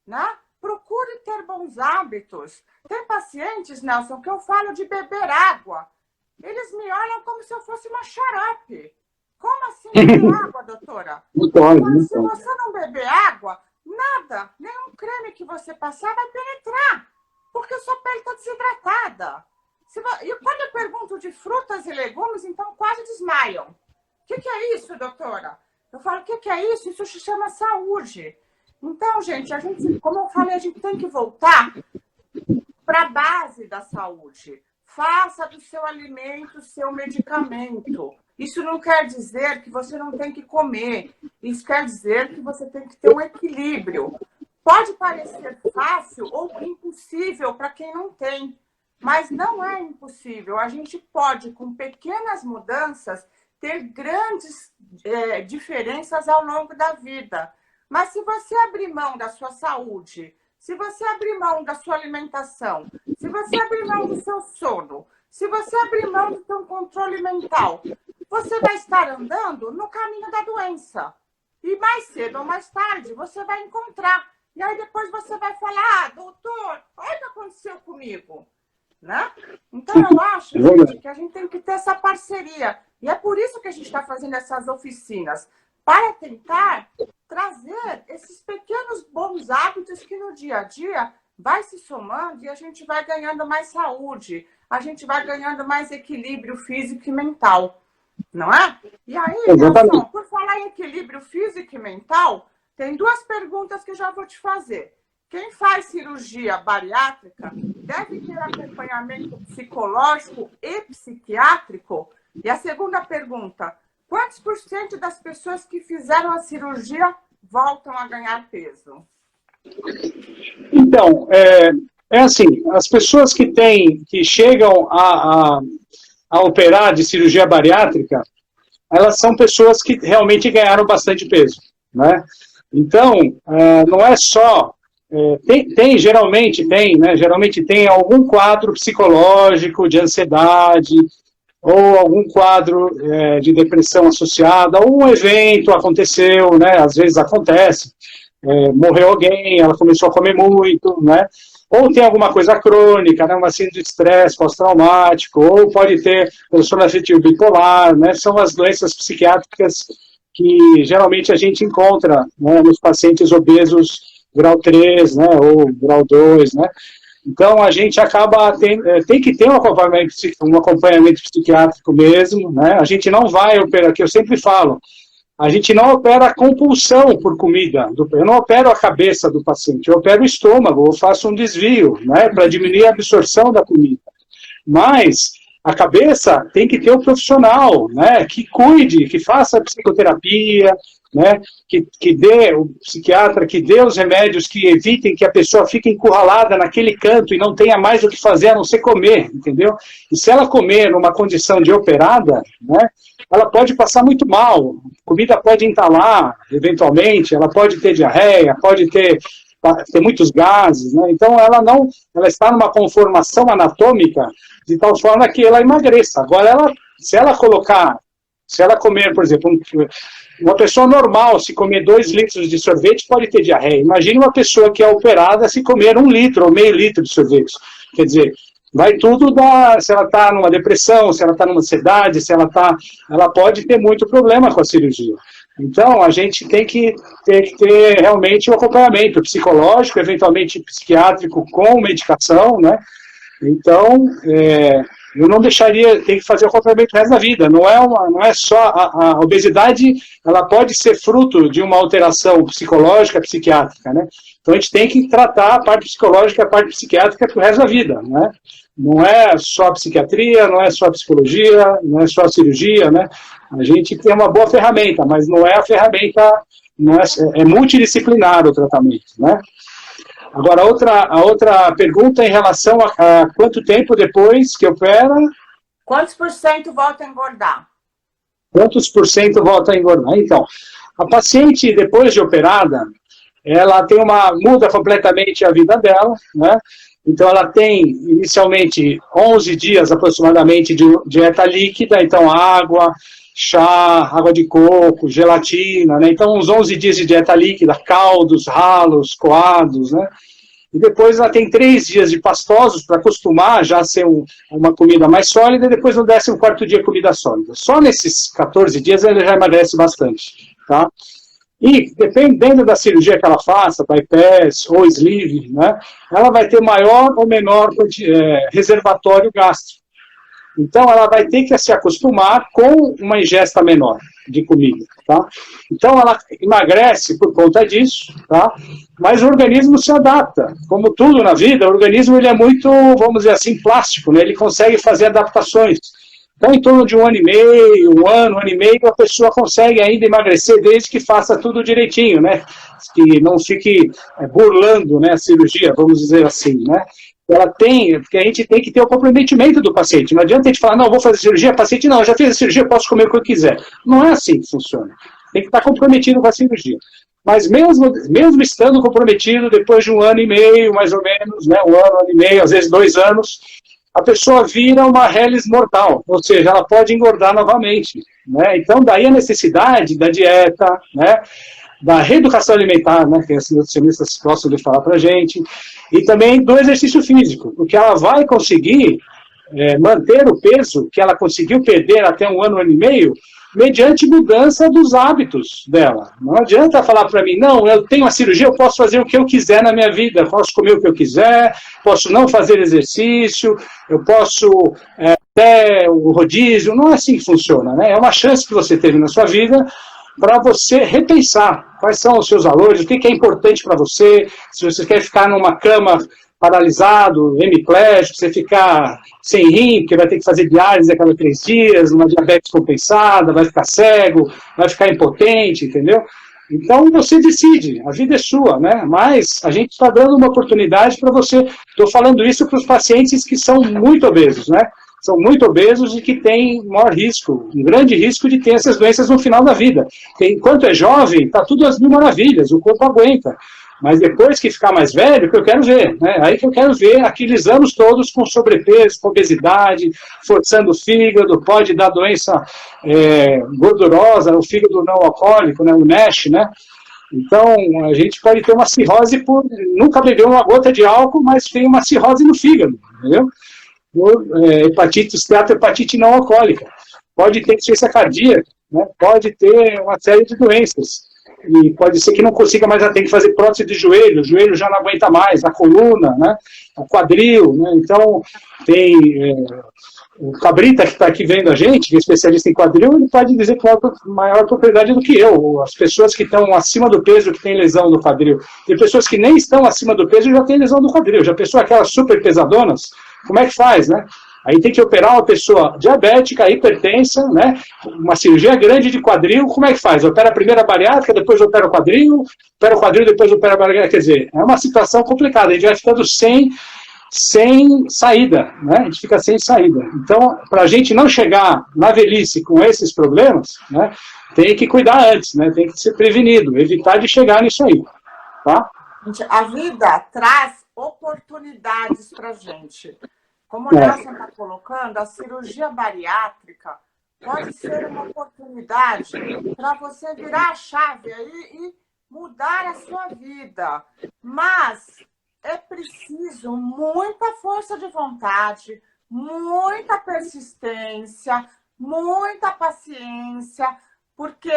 S1: Né? Procure ter bons hábitos. Tem pacientes, Nelson, que eu falo de beber água. Eles me olham como se eu fosse uma xarope. Como assim beber água, doutora? Então, se você não beber água, nada, nenhum creme que você passar vai penetrar, porque sua pele está desidratada. E quando eu pergunto de frutas e legumes, então quase desmaiam. O que é isso, doutora? Eu falo, o que é isso? Isso se chama saúde. Então, gente, como eu falei, a gente tem que voltar para a base da saúde. Faça do seu alimento seu medicamento. Isso não quer dizer que você não tem que comer. Isso quer dizer que você tem que ter um equilíbrio. Pode parecer fácil ou impossível para quem não tem, mas não é impossível. A gente pode, com pequenas mudanças, ter grandes diferenças ao longo da vida. Mas se você abrir mão da sua saúde, se você abrir mão da sua alimentação, se você abrir mão do seu sono, se você abrir mão do seu controle mental, você vai estar andando no caminho da doença. E mais cedo ou mais tarde, você vai encontrar. E aí depois você vai falar, doutor, olha o que aconteceu comigo. Né? Então, eu acho, gente, que a gente tem que ter essa parceria. E é por isso que a gente está fazendo essas oficinas, para tentar trazer esses pequenos bons hábitos que no dia a dia vai se somando e a gente vai ganhando mais saúde, a gente vai ganhando mais equilíbrio físico e mental, não é? E aí, Nelson, por falar em equilíbrio físico e mental, tem duas perguntas que eu já vou te fazer. Quem faz cirurgia bariátrica deve ter acompanhamento psicológico e psiquiátrico? E a segunda pergunta, quantos por cento das pessoas que fizeram a cirurgia voltam a ganhar peso?
S2: Então, é assim, as pessoas que chegam a operar de cirurgia bariátrica, elas são pessoas que realmente ganharam bastante peso, né? Então, não é só... geralmente tem algum quadro psicológico de ansiedade, ou algum quadro de depressão associada, ou um evento aconteceu, né? Às vezes acontece, morreu alguém, ela começou a comer muito, né? Ou tem alguma coisa crônica, né? Uma síndrome de estresse pós-traumático, ou pode ter transtorno afetivo bipolar, né? São as doenças psiquiátricas que geralmente a gente encontra, né, nos pacientes obesos grau 3, né, ou grau 2, né? Então, a gente tem que ter um acompanhamento psiquiátrico mesmo, né? A gente não vai operar, que eu sempre falo, a gente não opera a compulsão por comida, eu não opero a cabeça do paciente, eu opero o estômago, eu faço um desvio, né, para diminuir a absorção da comida. Mas a cabeça tem que ter o profissional, né, que cuide, que faça a psicoterapia, né, que dê, o psiquiatra que dê os remédios que evitem que a pessoa fique encurralada naquele canto e não tenha mais o que fazer a não ser comer, entendeu? E se ela comer numa condição de operada, né, ela pode passar muito mal, a comida pode entalar, eventualmente, ela pode ter diarreia, pode ter muitos gases, né? Então ela está numa conformação anatômica de tal forma que ela emagreça. Agora, se ela comer, por exemplo, uma pessoa normal, se comer 2 litros de sorvete, pode ter diarreia. Imagine uma pessoa que é operada se comer 1 litro ou meio litro de sorvete. Quer dizer, Vai tudo se ela está numa depressão, se ela está numa ansiedade, ela pode ter muito problema com a cirurgia. Então, a gente tem que ter realmente o acompanhamento psicológico, eventualmente psiquiátrico com medicação, né? Então, eu não deixaria, tem que fazer o acompanhamento o resto da vida. Não é só a obesidade, ela pode ser fruto de uma alteração psicológica, psiquiátrica, né? Então a gente tem que tratar a parte psicológica e a parte psiquiátrica para o resto da vida, né? Não é só a psiquiatria, não é só a psicologia, não é só a cirurgia, né? A gente tem uma boa ferramenta, mas não é a ferramenta, é multidisciplinar o tratamento, né? Agora, a outra pergunta em relação a quanto tempo depois que opera...
S1: Quantos por cento volta a engordar?
S2: Quantos por cento volta a engordar? Então, a paciente, depois de operada, ela muda completamente a vida dela, né? Então, ela tem, inicialmente, 11 dias, aproximadamente, de dieta líquida, então, água, chá, água de coco, gelatina, né? Então, uns 11 dias de dieta líquida, caldos, ralos, coados, né? E depois ela tem 3 dias de pastosos para acostumar já a ser uma comida mais sólida, e depois no 14º dia comida sólida. Só nesses 14 dias ela já emagrece bastante, tá? E dependendo da cirurgia que ela faça, bypass ou sleeve, né, ela vai ter maior ou menor reservatório gástrico. Então, ela vai ter que se acostumar com uma ingesta menor de comida, tá? Então, ela emagrece por conta disso, tá? Mas o organismo se adapta. Como tudo na vida, o organismo ele é muito, vamos dizer assim, plástico, né? Ele consegue fazer adaptações. Então, em torno de 1 ano e meio, um ano e meio, a pessoa consegue ainda emagrecer desde que faça tudo direitinho, né? Que não fique burlando, né, a cirurgia, vamos dizer assim, né? Porque a gente tem que ter o comprometimento do paciente. Não adianta a gente falar, não, vou fazer cirurgia, paciente, não, já fiz a cirurgia, posso comer o que eu quiser. Não é assim que funciona. Tem que estar comprometido com a cirurgia. Mas mesmo estando comprometido, depois de 1 ano e meio, mais ou menos, né, 1 ano e meio, às vezes 2 anos, a pessoa vira uma reles mortal, ou seja, ela pode engordar novamente, né? Então, daí a necessidade da dieta, né, da reeducação alimentar, né, que os nutricionistas gostam de falar para a gente, e também do exercício físico, porque ela vai conseguir manter o peso que ela conseguiu perder até 1 ano e meio, mediante mudança dos hábitos dela. Não adianta falar para mim, não, eu tenho uma cirurgia, eu posso fazer o que eu quiser na minha vida, posso comer o que eu quiser, posso não fazer exercício, eu posso até o rodízio, não é assim que funciona, né? É uma chance que você teve na sua vida para você repensar quais são os seus valores, o que é importante para você, se você quer ficar numa cama paralisado, hemiplégico, você ficar sem rim, porque vai ter que fazer diálise a cada 3 dias, uma diabetes compensada, vai ficar cego, vai ficar impotente, entendeu? Então você decide, a vida é sua, né? Mas a gente está dando uma oportunidade para você. Estou falando isso para os pacientes que são muito obesos, né? São muito obesos e que têm maior risco, um grande risco de ter essas doenças no final da vida. Enquanto é jovem, está tudo às mil maravilhas, o corpo aguenta. Mas depois que ficar mais velho, que eu quero ver, né? Aí que eu quero ver aqueles anos todos com sobrepeso, com obesidade, forçando o fígado, pode dar doença gordurosa, o fígado não alcoólico, né? O NASH, né? Então, a gente pode ter uma cirrose por nunca beber uma gota de álcool, mas tem uma cirrose no fígado, entendeu? Hepatite, esteatohepatite não alcoólica. Pode ter insuficiência cardíaca, né? Pode ter uma série de doenças. E pode ser que não consiga mais, tem que fazer prótese de joelho, o joelho já não aguenta mais, a coluna, né, o quadril, né, então tem o Cabrita que está aqui vendo a gente, que é especialista em quadril, ele pode dizer com maior propriedade do que eu, as pessoas que estão acima do peso que tem lesão do quadril, tem pessoas que nem estão acima do peso e já tem lesão do quadril, já pensou aquelas super pesadonas, como é que faz, né? Aí tem que operar uma pessoa diabética, hipertensa, né? Uma cirurgia grande de quadril, como é que faz? Opera a primeira bariátrica, depois opera o quadril, depois opera a bariátrica. Quer dizer, é uma situação complicada, a gente vai ficando sem saída, né? A gente fica sem saída. Então, para a gente não chegar na velhice com esses problemas, né? Tem que cuidar antes, né? Tem que ser prevenido, evitar de chegar nisso aí, tá?
S1: A vida traz oportunidades para a gente. Como o Nelson está colocando, a cirurgia bariátrica pode ser uma oportunidade para você virar a chave aí e mudar a sua vida. Mas é preciso muita força de vontade, muita persistência, muita paciência, porque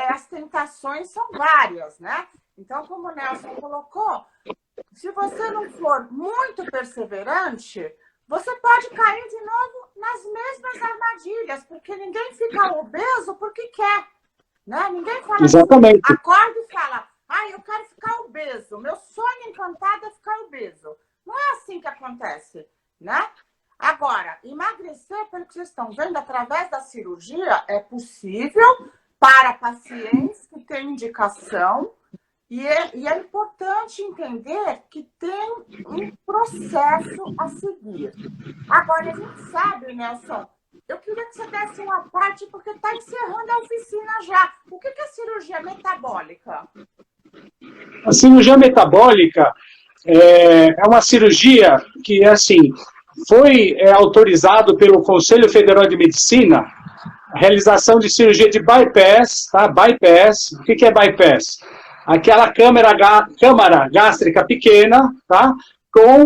S1: as tentações são várias, né? Então, como o Nelson colocou, se você não for muito perseverante, você pode cair de novo nas mesmas armadilhas, porque ninguém fica obeso porque quer, né? Ninguém fala
S2: Exatamente.
S1: assim, acorda e fala, eu quero ficar obeso, meu sonho encantado é ficar obeso. Não é assim que acontece, né? Agora, emagrecer, pelo que vocês estão vendo, através da cirurgia, é possível para pacientes que têm indicação. E é importante entender que tem um processo a seguir. Agora, a gente sabe, Nelson, eu queria que você desse uma parte, porque está encerrando a oficina já. O que é cirurgia metabólica?
S2: A cirurgia metabólica é uma cirurgia que, assim, foi autorizado pelo Conselho Federal de Medicina a realização de cirurgia de bypass, tá? Bypass. O que é bypass? Aquela câmara gástrica pequena, tá? Com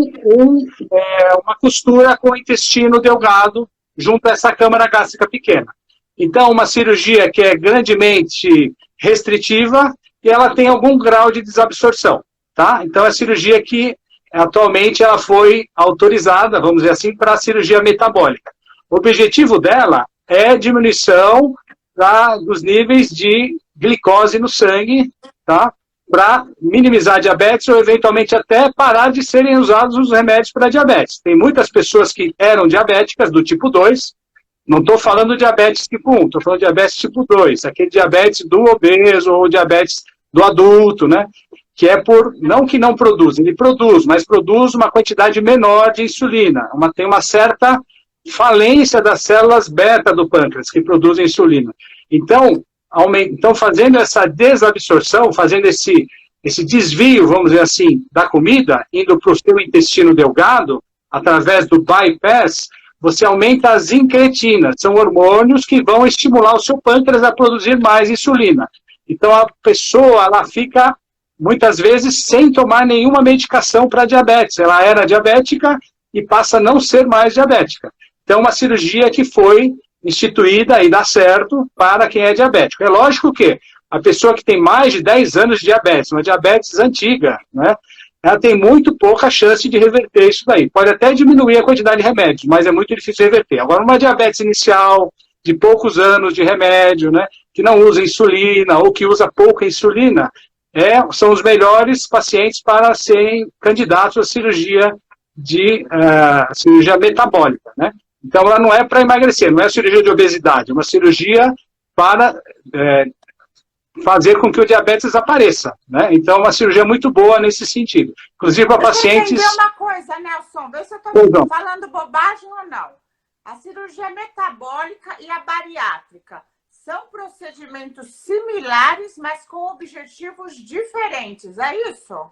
S2: uma costura com o intestino delgado junto a essa câmara gástrica pequena. Então, uma cirurgia que é grandemente restritiva e ela tem algum grau de desabsorção, tá? Então, a cirurgia que atualmente ela foi autorizada, vamos dizer assim, para a cirurgia metabólica. O objetivo dela é diminuição dos níveis de glicose no sangue, tá? Para minimizar a diabetes ou eventualmente até parar de serem usados os remédios para diabetes. Tem muitas pessoas que eram diabéticas do tipo 2, não estou falando diabetes tipo 1, estou falando diabetes tipo 2, aquele diabetes do obeso ou diabetes do adulto, né? Que é não que não produz, ele produz, mas produz uma quantidade menor de insulina, tem uma certa falência das células beta do pâncreas, que produzem insulina. Então, fazendo essa desabsorção, fazendo esse desvio, vamos dizer assim, da comida, indo para o seu intestino delgado, através do bypass, você aumenta as incretinas, são hormônios que vão estimular o seu pâncreas a produzir mais insulina. Então, a pessoa, ela fica, muitas vezes, sem tomar nenhuma medicação para diabetes. Ela era diabética e passa a não ser mais diabética. Então, uma cirurgia que foi instituída e dá certo para quem é diabético. É lógico que a pessoa que tem mais de 10 anos de diabetes, uma diabetes antiga, né, ela tem muito pouca chance de reverter isso daí. Pode até diminuir a quantidade de remédios, mas é muito difícil reverter. Agora, uma diabetes inicial, de poucos anos de remédio, né, que não usa insulina ou que usa pouca insulina, são os melhores pacientes para serem candidatos à cirurgia metabólica, né? Então, ela não é para emagrecer, não é cirurgia de obesidade, é uma cirurgia para fazer com que o diabetes desapareça, né? Então, é uma cirurgia muito boa nesse sentido. Inclusive, para pacientes...
S1: Deixa eu entender uma coisa, Nelson, vê se eu estou falando bobagem ou não. A cirurgia metabólica e a bariátrica são procedimentos similares, mas com objetivos diferentes, é isso?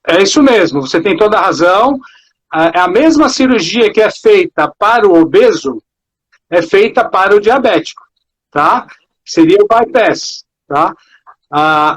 S2: É isso mesmo, você tem toda a razão. A mesma cirurgia que é feita para o obeso é feita para o diabético, tá? Seria o bypass, tá?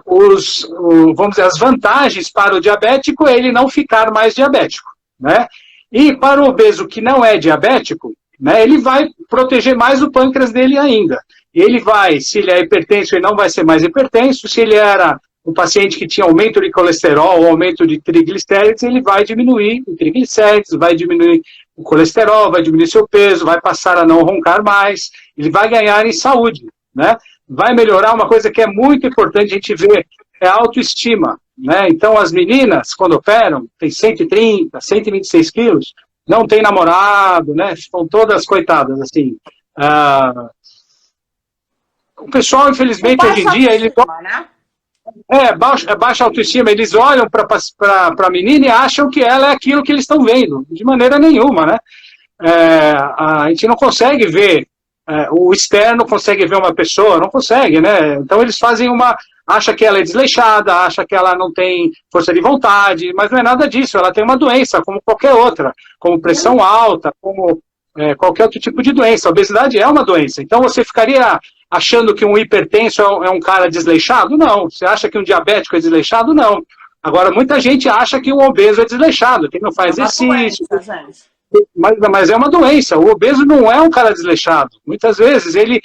S2: Vamos dizer, as vantagens para o diabético é ele não ficar mais diabético, né? E para o obeso que não é diabético, né, ele vai proteger mais o pâncreas dele ainda. Ele vai, se ele é hipertenso, ele não vai ser mais hipertenso. Se ele era um paciente que tinha aumento de colesterol ou aumento de triglicérides, ele vai diminuir o triglicérides, vai diminuir o colesterol, vai diminuir seu peso, vai passar a não roncar mais, ele vai ganhar em saúde, né? Vai melhorar uma coisa que é muito importante a gente ver, é a autoestima, né? Então, as meninas, quando operam, tem 130, 126 quilos, não tem namorado, né? Estão todas coitadas, assim. O pessoal, infelizmente, hoje em dia, ele... baixa autoestima, eles olham para a menina e acham que ela é aquilo que eles estão vendo, de maneira nenhuma, né? A gente não consegue ver, o externo consegue ver uma pessoa, não consegue, né? Então eles fazem acha que ela é desleixada, acha que ela não tem força de vontade, mas não é nada disso, ela tem uma doença, como qualquer outra, como pressão alta, como qualquer outro tipo de doença. A obesidade é uma doença, então você ficaria achando que um hipertenso é um cara desleixado? Não. Você acha que um diabético é desleixado? Não. Agora, muita gente acha que o obeso é desleixado, que não faz exercício.
S1: Doença, gente.
S2: Mas é uma doença. O obeso não é um cara desleixado. Muitas vezes ele,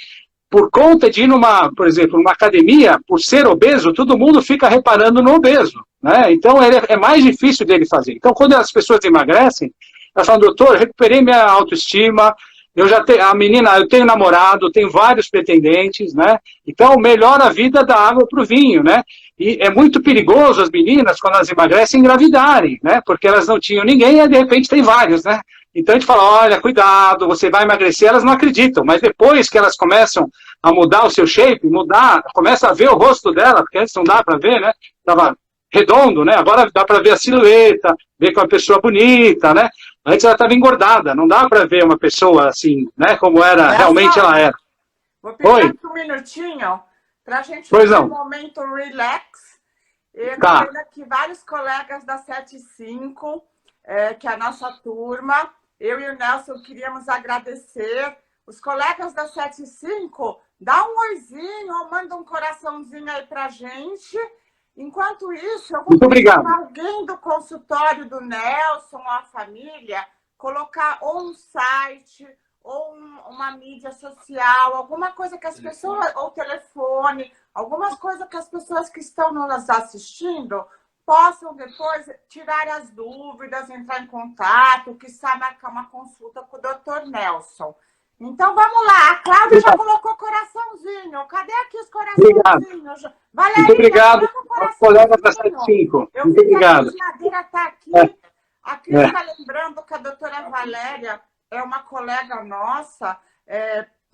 S2: por conta de ir por exemplo, numa academia, por ser obeso, todo mundo fica reparando no obeso, né? Então é mais difícil dele fazer. Então, quando as pessoas emagrecem, elas falam, doutor, recuperei minha autoestima, eu tenho namorado, tenho vários pretendentes, né? Então, melhora a vida da água para o vinho, né? E é muito perigoso as meninas, quando elas emagrecem, engravidarem, né? Porque elas não tinham ninguém e, de repente, tem vários, né? Então, a gente fala, olha, cuidado, você vai emagrecer. Elas não acreditam, mas depois que elas começam a mudar o seu shape, começa a ver o rosto dela, porque antes não dá para ver, né? Estava redondo, né? Agora dá para ver a silhueta, ver que é uma pessoa bonita, né? Antes ela estava engordada, não dá para ver uma pessoa assim, né? Como realmente ela era.
S1: Vou pedir aqui um minutinho para a gente fazer um momento relax. Eu tenho aqui vários colegas da 75, que é a nossa turma. Eu e o Nelson queríamos agradecer. Os colegas da 75, dá um oizinho ou manda um coraçãozinho aí para a gente. Enquanto isso, eu vou pedir para alguém do consultório do Nelson, ou a família, colocar ou um site, ou uma mídia social, alguma coisa que as pessoas, ou telefone, algumas coisas que as pessoas que estão nos assistindo possam depois tirar as dúvidas, entrar em contato, quiçá marcar uma consulta com o Dr. Nelson. Então, vamos lá. A Cláudia já colocou coraçãozinho. Cadê aqui os coraçõezinhos? Valéria,
S2: muito obrigado, colega da 75. Muito obrigado.
S1: A Madeira está aqui. A Cris está lembrando que a doutora Valéria é uma colega nossa,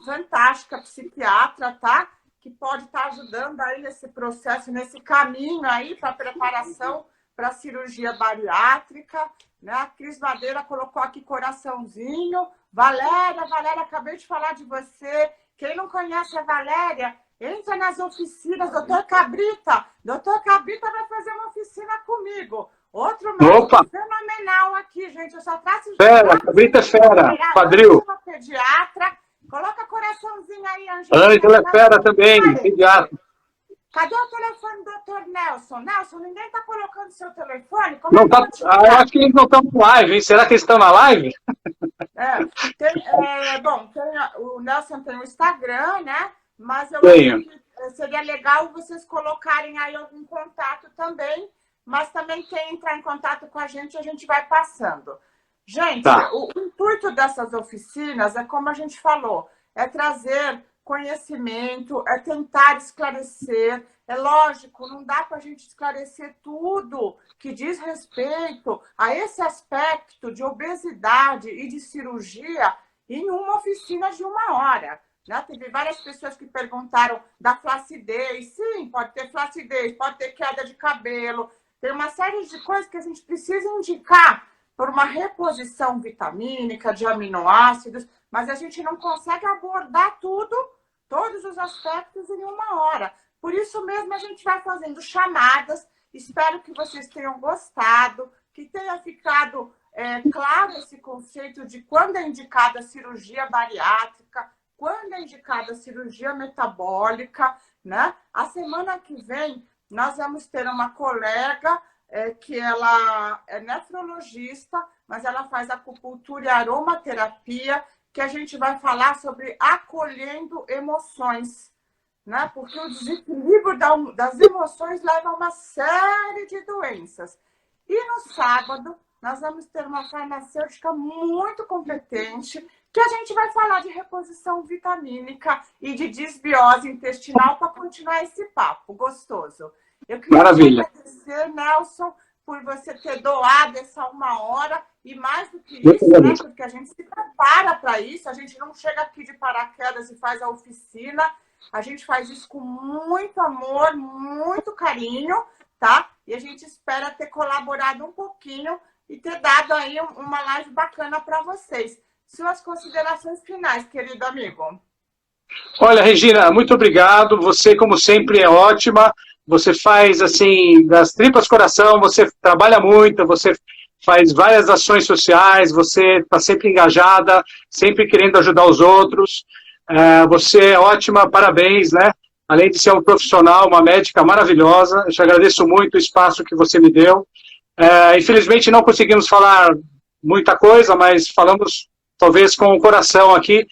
S1: fantástica, psiquiatra, tá? Que pode estar ajudando aí nesse processo, nesse caminho aí para preparação para a cirurgia bariátrica, né? A Cris Madeira colocou aqui coraçãozinho. Valéria, acabei de falar de você. Quem não conhece a Valéria, entra nas oficinas. Doutor Cabrita vai fazer uma oficina comigo. Outro médico fenomenal aqui, gente. Eu só traço...
S2: Fera, Cabrita é fera. Quadril.
S1: Pediatra. Coloca coraçãozinho aí, Angela.
S2: Ângela é fera também, pediatra.
S1: Cadê o telefone do Dr. Nelson? Nelson, ninguém está colocando seu telefone?
S2: Não tá, eu acho que eles não estão no live, hein? Será que eles estão na live?
S1: O Nelson tem o Instagram, né? Mas eu acho que seria legal vocês colocarem aí algum contato também. Mas também quem entrar em contato com a gente vai passando. Gente, o intuito dessas oficinas é, como a gente falou, é trazer conhecimento, é tentar esclarecer. É lógico, não dá para a gente esclarecer tudo que diz respeito a esse aspecto de obesidade e de cirurgia em uma oficina de 1 hora. Né? Teve várias pessoas que perguntaram da flacidez. Sim, pode ter flacidez, pode ter queda de cabelo. Tem uma série de coisas que a gente precisa indicar por uma reposição vitamínica, de aminoácidos, mas a gente não consegue abordar tudo, todos os aspectos em 1 hora. Por isso mesmo a gente vai fazendo chamadas. Espero que vocês tenham gostado, que tenha ficado claro esse conceito de quando é indicada a cirurgia bariátrica, quando é indicada a cirurgia metabólica, né? A semana que vem nós vamos ter uma colega que ela é nefrologista, mas ela faz acupuntura e aromaterapia, que a gente vai falar sobre acolhendo emoções, né? Porque o desequilíbrio das emoções leva a uma série de doenças. E no sábado, nós vamos ter uma farmacêutica muito competente, que a gente vai falar de reposição vitamínica e de desbiose intestinal para continuar esse papo gostoso. Eu queria agradecer, Nelson, por você ter doado essa 1 hora e mais do que isso, né? Porque a gente se prepara para isso, a gente não chega aqui de paraquedas e faz a oficina, a gente faz isso com muito amor, muito carinho, tá? E a gente espera ter colaborado um pouquinho e ter dado aí uma live bacana para vocês. Suas considerações finais, querido amigo.
S2: Olha, Regina, muito obrigado. Você, como sempre, é ótima. Você faz, assim, das tripas coração, você trabalha muito, você faz várias ações sociais, você está sempre engajada, sempre querendo ajudar os outros. Você é ótima, parabéns, né? além de ser um profissional, uma médica maravilhosa. Eu te agradeço muito o espaço que você me deu. Infelizmente não conseguimos falar muita coisa, mas falamos talvez com o coração aqui,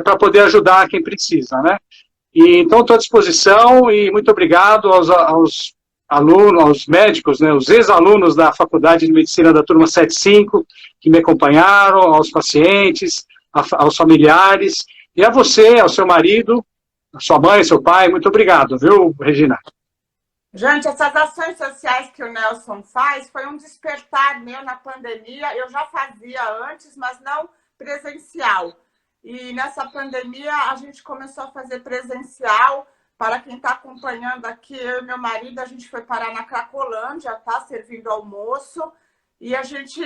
S2: para poder ajudar quem precisa, né? E, então estou à disposição e muito obrigado aos alunos, aos médicos, né, os ex-alunos da Faculdade de Medicina da turma 75, que me acompanharam, aos pacientes, aos familiares, e a você, ao seu marido, a sua mãe, seu pai, muito obrigado, viu, Regina?
S1: Gente, essas ações sociais que o Nelson faz foi um despertar meu na pandemia. Eu já fazia antes, mas não presencial. E nessa pandemia a gente começou a fazer presencial. Para quem está acompanhando aqui, eu e meu marido, a gente foi parar na Cracolândia, tá? Servindo almoço. E a gente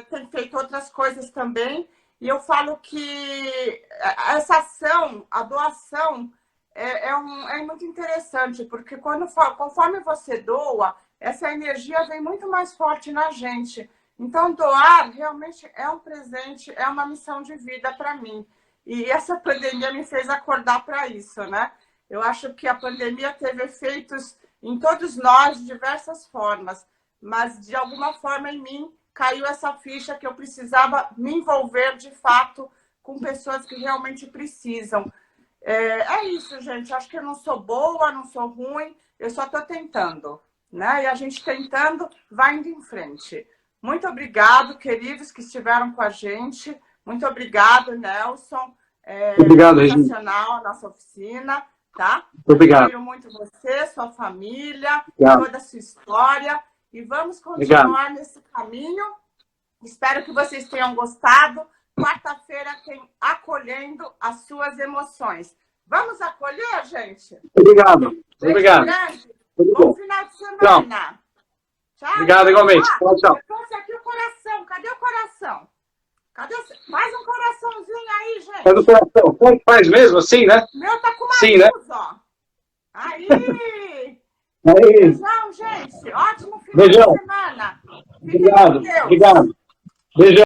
S1: tem feito outras coisas também. E eu falo que essa ação, a doação, é muito interessante, porque conforme você doa, essa energia vem muito mais forte na gente. Então, doar realmente é um presente, é uma missão de vida para mim. E essa pandemia me fez acordar para isso, né? Eu acho que a pandemia teve efeitos em todos nós de diversas formas, mas de alguma forma em mim caiu essa ficha que eu precisava me envolver de fato com pessoas que realmente precisam. É isso, gente. Acho que eu não sou boa, não sou ruim, eu só estou tentando, né? E a gente tentando vai indo em frente. Muito obrigado, queridos que estiveram com a gente. Muito obrigado, Nelson.
S2: Obrigado, Regina.
S1: Nossa oficina, tá?
S2: Obrigado.
S1: Admiro muito você, sua família, toda a sua história. E vamos continuar nesse caminho. Espero que vocês tenham gostado. Quarta-feira tem Acolhendo as Suas Emoções. Vamos acolher, gente?
S2: Obrigado. Obrigado.
S1: Bom final de semana. Tchau.
S2: Obrigado, igualmente. Tchau, tchau.
S1: Eu trouxe aqui o coração. Cadê o coração? Faz um coraçãozinho aí, gente.
S2: Faz o coração. Faz mesmo assim, né?
S1: O meu tá com uma
S2: sim,
S1: luz,
S2: né?
S1: ó. Aí.
S2: Aí.
S1: Beijão, gente. Ótimo final
S2: Beijão.
S1: de semana.
S2: Obrigado. Obrigado. Beijão.